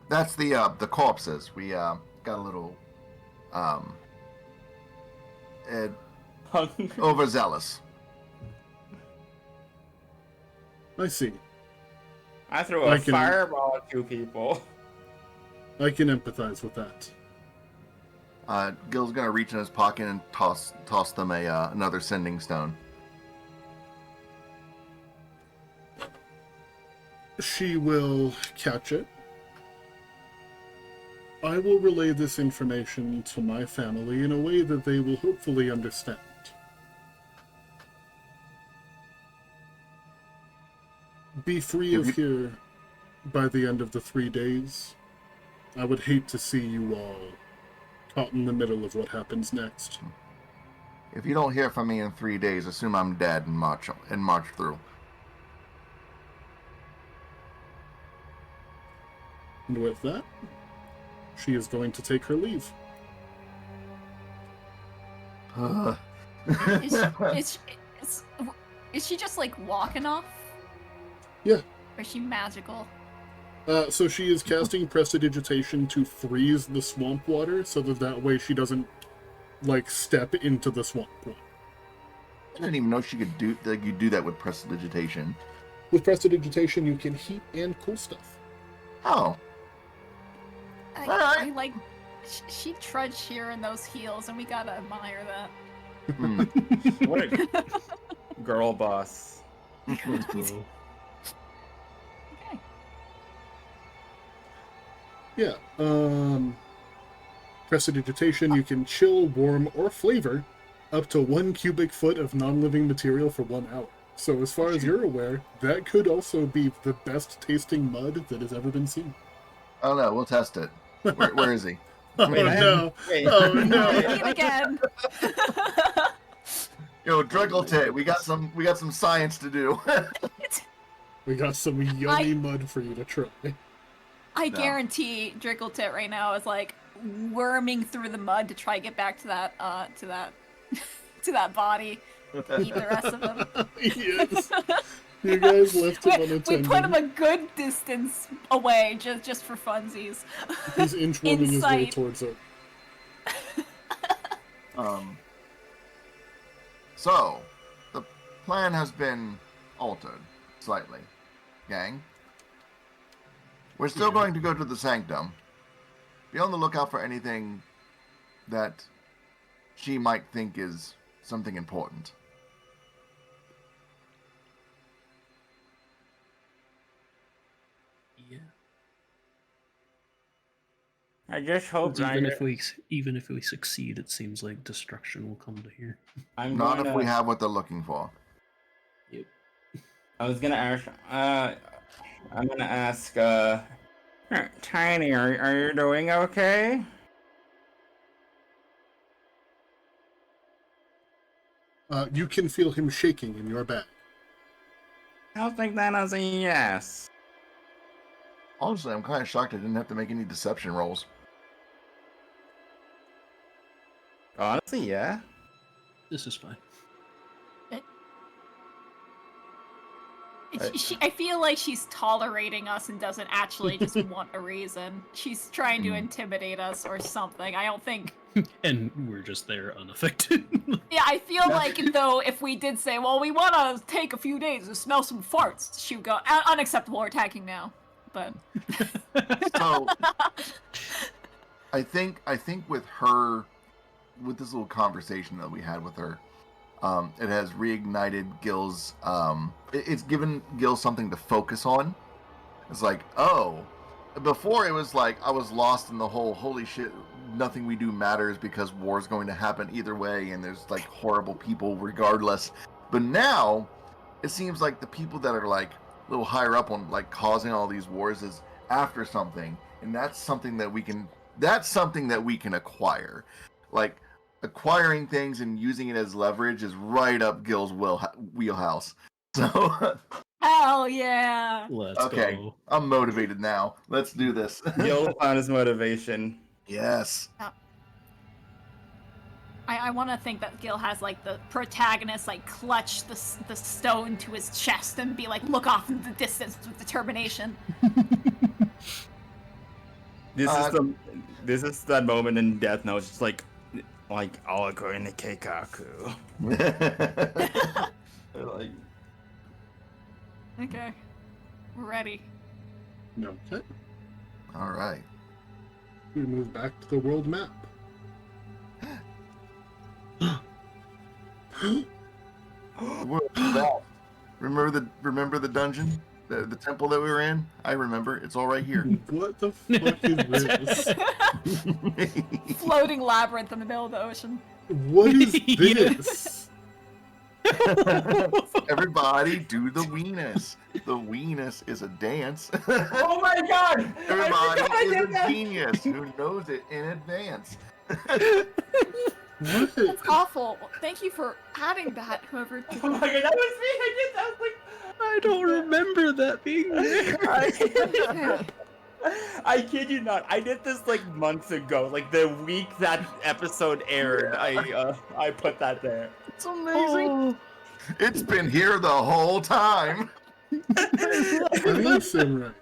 That's the corpses. We got a little overzealous. I see. I threw I a can- fireball at 2 people. I can empathize with that. Gil's gonna reach in his pocket and toss them another sending stone. She will catch it. I will relay this information to my family in a way that they will hopefully understand. Be free of here by the end of the 3 days. I would hate to see you all caught in the middle of what happens next. If you don't hear from me in 3 days, assume I'm dead and march through. And with that, she is going to take her leave. Is she just like walking off? Yeah. Or is she magical? So she is casting Prestidigitation to freeze the swamp water so that way she doesn't, like, step into the swamp water. I didn't even know she could do that. You do that with prestidigitation. With Prestidigitation, you can heat and cool stuff. Oh, I like. She trudged here in those heels, and we gotta admire that. What a girl boss. Okay. Yeah. Prestidigitation, you can chill, warm, or flavor up to 1 cubic foot of non-living material for 1 hour. So as far as you're aware, that could also be the best tasting mud that has ever been seen. oh no, we'll test it. Where is he? Oh no! Oh no! Eat again. Yo, Driggletate, we got some science to do. We got some yummy mud for you to try. I guarantee Driggletit right now is like worming through the mud to try to get back to that to that body. Eat the rest of him. Yes. You guys left him We unattended. put him a good distance away just for funsies. He's inchworming his way sight. towards it. So, the plan has been altered slightly, gang. We're still going to go to the sanctum. Be on the lookout for anything that she might think is something important. Yeah. I just hope Even if we succeed, it seems like destruction will come to here. I'm Not going if to, we have what they're looking for. Yep. I was gonna ask. I'm gonna ask. Tiny, are you doing okay? You can feel him shaking in your bag. I'll take that as a yes. Honestly, I'm kind of shocked I didn't have to make any deception rolls. Honestly, yeah. This is fine. I feel like she's tolerating us and doesn't actually just want a reason. She's trying to intimidate us or something. I don't think. And we're just there unaffected. Yeah, I feel like though if we did say, well, we want to take a few days to smell some farts, she would go, unacceptable, we're attacking now. But. So, I think with her, with this little conversation that we had with her, it has reignited Gil's. It's given Gil something to focus on. It's like, oh, before it was like I was lost in the whole holy shit, nothing we do matters because war's going to happen either way, and there's like horrible people regardless. But now, it seems like the people that are like a little higher up on like causing all these wars is after something, and that's something that we can. That's something that we can acquire. Like, acquiring things and using it as leverage is right up Gil's wheelhouse. So, Hell yeah! Let's okay, go. I'm motivated now. Let's do this. Gil found his motivation. Yes. I want to think that Gil has like the protagonist like clutch the stone to his chest and be like, look off in the distance with determination. This is that moment in Death Note. It's like all according to Keikaku. Like, Okay, we're ready. Okay. all right. We move back to the world map. What was that? Remember the dungeon, the temple that we were in? I remember. It's all right here. What the fuck is this? Floating labyrinth in the middle of the ocean. What is this? Everybody do the weenus. The weenus is a dance. Oh my god! Everybody is a genius who knows it in advance. What? That's awful. Thank you for adding that, whoever did Oh my god, that was me! I did that. I don't remember that being there. I kid you not. I did this like months ago. Like the week that episode aired, I put that there. It's amazing. It's been here the whole time. Samurai.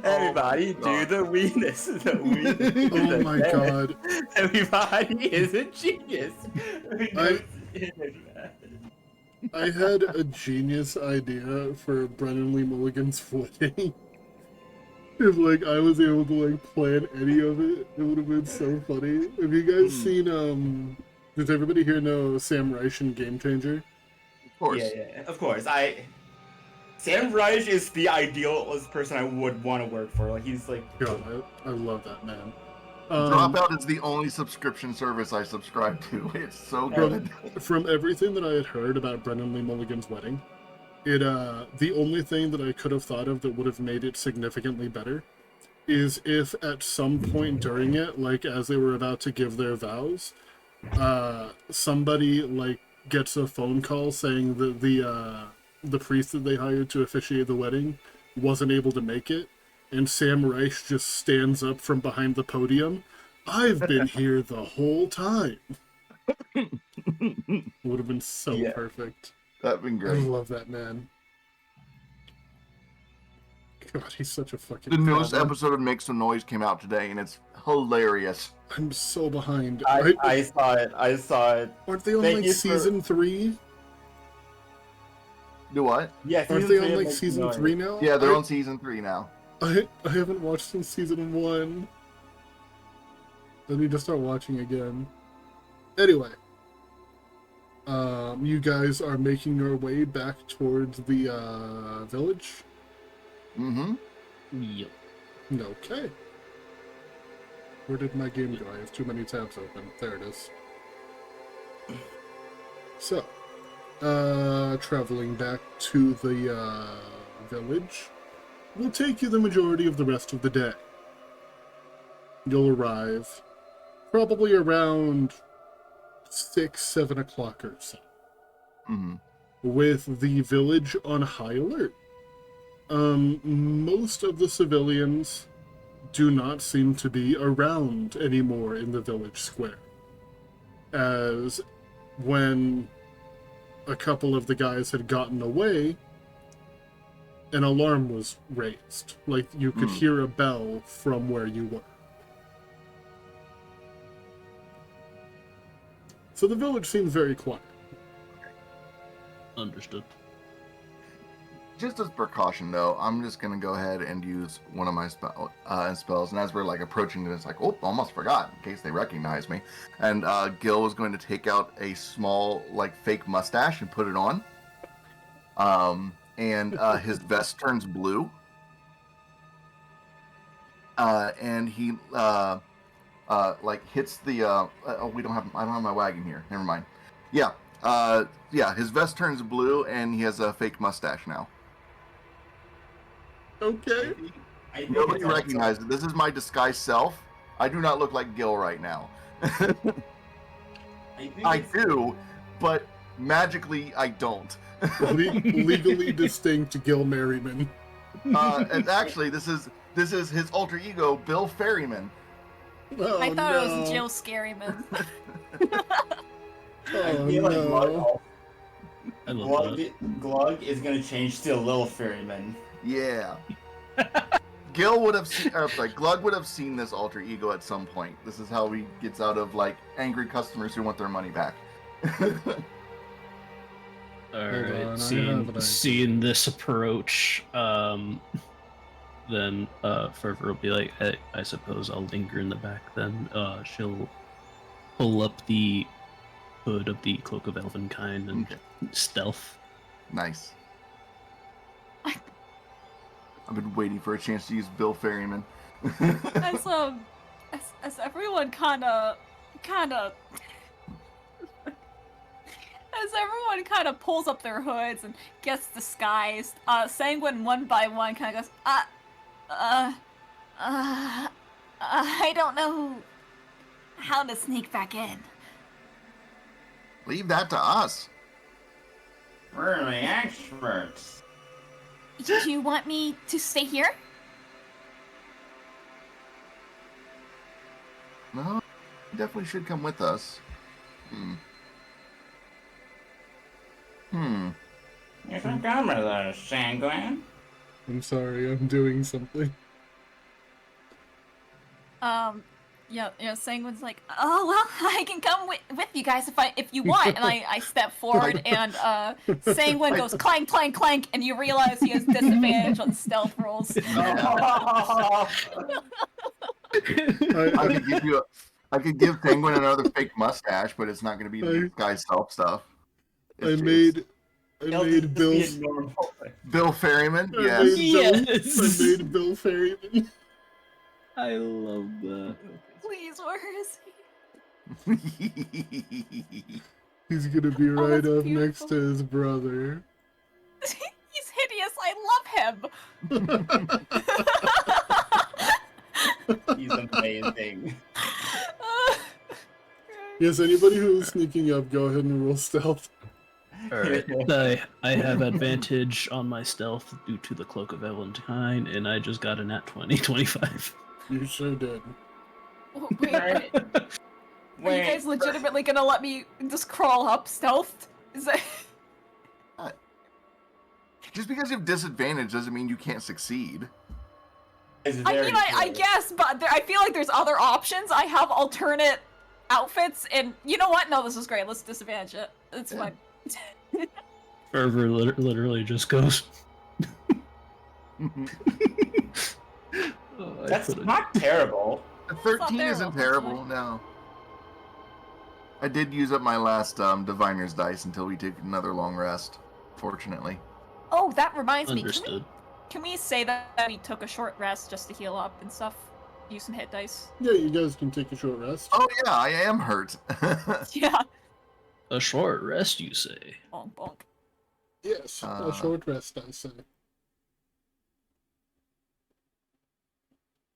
Everybody do the weenus. The weenus. Oh my god. Everybody is a genius. I had a genius idea for Brennan Lee Mulligan's footing. If like I was able to like plan any of it, it would have been so funny. Have you guys seen does everybody here know Sam Reich in Game Changer? Of course. Yeah, of course. Sam Reich is the ideal person I would want to work for. Like he's like. God, I love that man. Dropout is the only subscription service I subscribe to. It's so good. From everything that I had heard about Brennan Lee Mulligan's wedding, the only thing that I could have thought of that would have made it significantly better is if at some point during it, like as they were about to give their vows, somebody like gets a phone call saying that the priest that they hired to officiate the wedding wasn't able to make it, and Sam Reich just stands up from behind the podium. I've been here the whole time. Would have been so perfect. That'd been I great. love that man. God, he's such a fucking. The newest problem. episode of Make Some Noise came out today, and it's hilarious. I'm so behind. I saw it. Aren't they on Thank like you for- season 3? Do what? Yeah, Aren't they on like season 3 now? Yeah, they're on season 3 now. I haven't watched since season 1. I need to start watching again. Anyway, you guys are making your way back towards the village. Mm-hmm. Yep. Okay. Where did my game go? I have too many tabs open. There it is. So, traveling back to the village will take you the majority of the rest of the day. You'll arrive probably around 6, 7 o'clock or so, with the village on high alert. Most of the civilians do not seem to be around anymore in the village square, as when a couple of the guys had gotten away, an alarm was raised. Like, you could hear a bell from where you were. So the village seems very quiet. Understood. Just as precaution, though, I'm just gonna go ahead and use one of my spells. And as we're like approaching it, it's like, oh, almost forgot in case they recognize me. And Gil was going to take out a small, like, fake mustache and put it on. And his vest turns blue. And he like hits the. I don't have my wagon here. Never mind. Yeah. His vest turns blue, and he has a fake mustache now. Okay. Nobody recognizes it. This is my disguised self. I do not look like Gil right now. I do, but magically I don't. Legally distinct Gil Merriman. And actually, this is his alter ego, Bill Ferryman. Oh, I thought no. it was Jill Scaryman. Oh, feel like no. I love Glug, that. Glug is gonna change to Lil Ferryman. Yeah. Glug would have seen this alter ego at some point. This is how he gets out of like angry customers who want their money back. on, I have Alright, an seeing this approach, then Fervor will be like, I suppose I'll linger in the back then. She'll pull up the hood of the Cloak of Elvenkind and stealth. Nice. I've been waiting for a chance to use Bill Ferryman. As everyone kind of as everyone kind of pulls up their hoods and gets disguised, Sanguine one by one kind of goes, I don't know how to sneak back in. Leave that to us. We're the experts. Do you want me to stay here? No, you definitely should come with us. You should come with us, Sanguine. I'm sorry, I'm doing something. Yeah, Sanguine's like, oh well, I can come with you guys if you want. And I step forward and Sanguine goes clank, clank, clank, and you realize he has disadvantage on stealth rolls. I could give Sanguine another fake mustache, but it's not going to be the guy's self stuff. I made Bill Ferryman. I Yes. made Bill Ferryman. I love that. Please, where is he? He's gonna be right that's up beautiful. next to his brother. He's hideous. I love him. He's amazing. Yes, anybody who's sneaking up, go ahead and roll stealth. Alright, I have advantage on my stealth due to the Cloak of Elvenkind, and I just got a nat 25. You sure did. Wait, are you guys legitimately gonna let me just crawl up stealth? Is that... Just because you have disadvantage doesn't mean you can't succeed. I guess, but I feel like there's other options. I have alternate outfits, and you know what? No, this is great. Let's disadvantage it. It's fine. Fervor literally just goes. That's not terrible. A 13 isn't terrible, no. I did use up my last Diviner's dice until we take another long rest, fortunately. Oh, that reminds me. Understood. Can we say that we took a short rest just to heal up and stuff? Use some hit dice? Yeah, you guys can take a short rest. Oh yeah, I am hurt. Yeah. A short rest, you say? Bonk, bonk. Yes, a short rest, I say.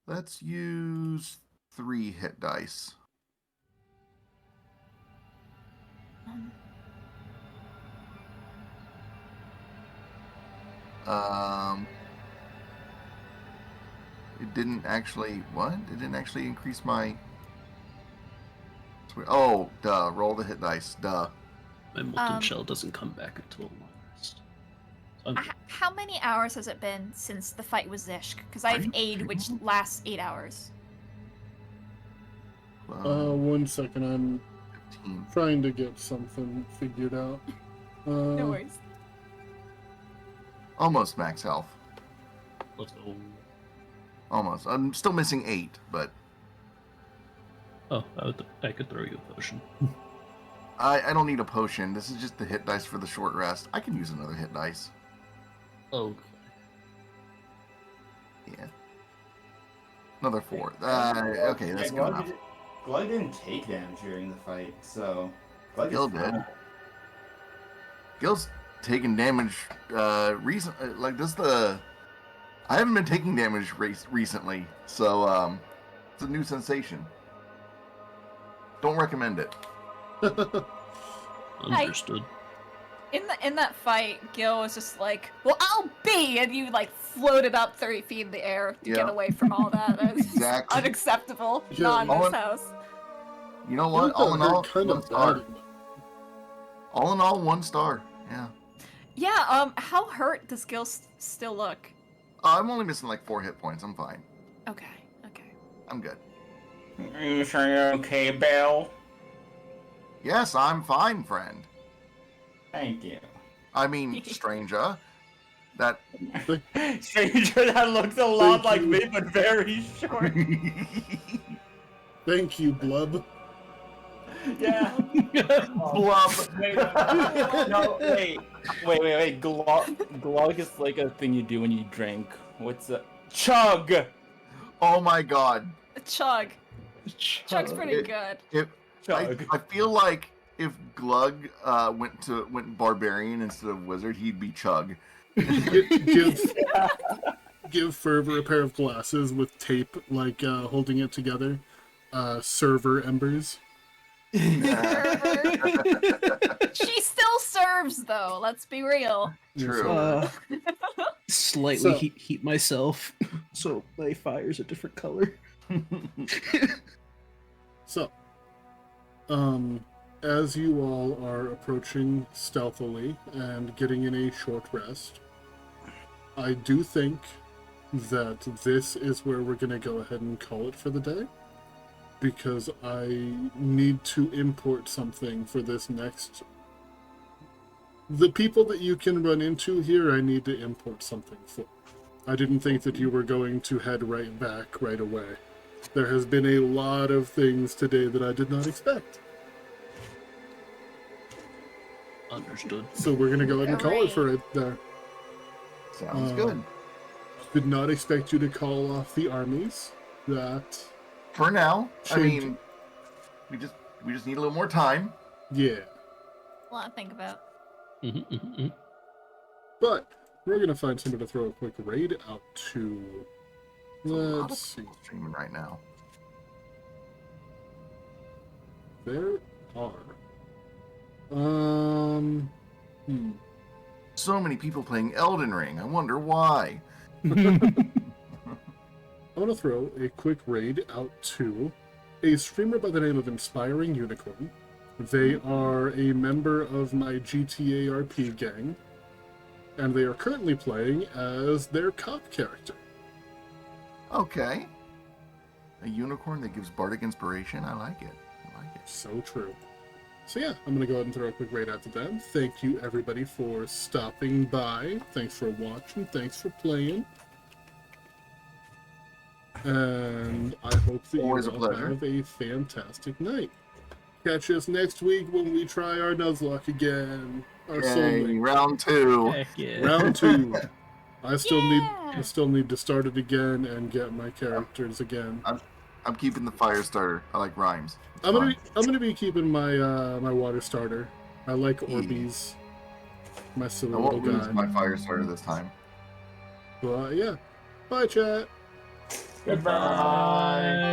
Let's use 3 hit dice. It didn't actually, what? It didn't actually increase my... Oh, duh, roll the hit dice, duh. My molten shell doesn't come back until a long rest. How many hours has it been since the fight with Zishk? Because I have aid, which lasts 8 hours. 1 second, I'm 15. trying to get something figured out. No worries. Almost max health. Let's go. Almost. I'm still missing 8, but... Oh, I could throw you a potion. I don't need a potion. This is just the hit dice for the short rest. I can use another hit dice. Okay. Yeah. Another 4. Okay, that's good enough. Glug didn't take damage during the fight, so... Glug Gil is did. fine. Gil's taken damage like this I haven't been taking damage recently, so it's a new sensation. Don't recommend it. Understood. In that fight, Gil was just like, "Well, I'll be," and you like floated up 30 feet in the air to get Yeah. away from all that. It's Exactly. unacceptable. Yeah, Not in all this in- house. You know I what? think All that in hurt all, kind 1 of star. bad. All in all, 1 star. Yeah. Yeah. How hurt does Gil still look? I'm only missing like 4 hit points. I'm fine. Okay. Okay. I'm good. Are you sure you're okay, Bill? Yes, I'm fine, friend. Thank you. I mean, stranger. That. Stranger that looks a lot Thank like you. me, but very short. Thank you, Blub. Yeah. Blub. Wait, no, wait. Glug is like a thing you do when you drink. What's a chug? Oh my god. Chug. Chug's pretty good. Chug. I feel like if Glug went barbarian instead of wizard, he'd be Chug. Give Fervor a pair of glasses with tape, like holding it together. Server embers. She still serves, though. Let's be real. True. Slightly So- heat myself, so my fire's a different color. So, as you all are approaching stealthily and getting in a short rest, I do think that this is where we're going to go ahead and call it for the day, because I need to import something for this next... The people that you can run into here, I need to import something for. I didn't think that you were going to head right back right away. There has been a lot of things today that I did not expect. Understood. So we're going to go ahead and call it for it there. Sounds good. Did not expect you to call off the armies. That, For now, I Change- mean, we just need a little more time. yeah. A lot to think about. But we're going to find somebody to throw a quick raid out to. There's a lot Let's of see. people streaming right now. There are. So many people playing Elden Ring. I wonder why. I want to throw a quick raid out to a streamer by the name of Inspiring Unicorn. They are a member of my GTA RP gang, and they are currently playing as their cop character. Okay. A unicorn that gives bardic inspiration. I like it. So true. So yeah, I'm going to go ahead and throw a quick raid out to them. Thank you everybody for stopping by. Thanks for watching. Thanks for playing. And I hope that Always you a all pleasure. have a fantastic night. Catch us next week when we try our Nuzlocke again. Our Soul Yay, Link. round 2. Heck yeah. Round 2. I still Yeah. need to start it again and get my characters again. I'm keeping the fire starter. I like rhymes. It's I'm fun. gonna be keeping my my water starter. I like Orbeez. My silly I little won't lose guy. my fire starter this time. But yeah. Bye chat. Goodbye.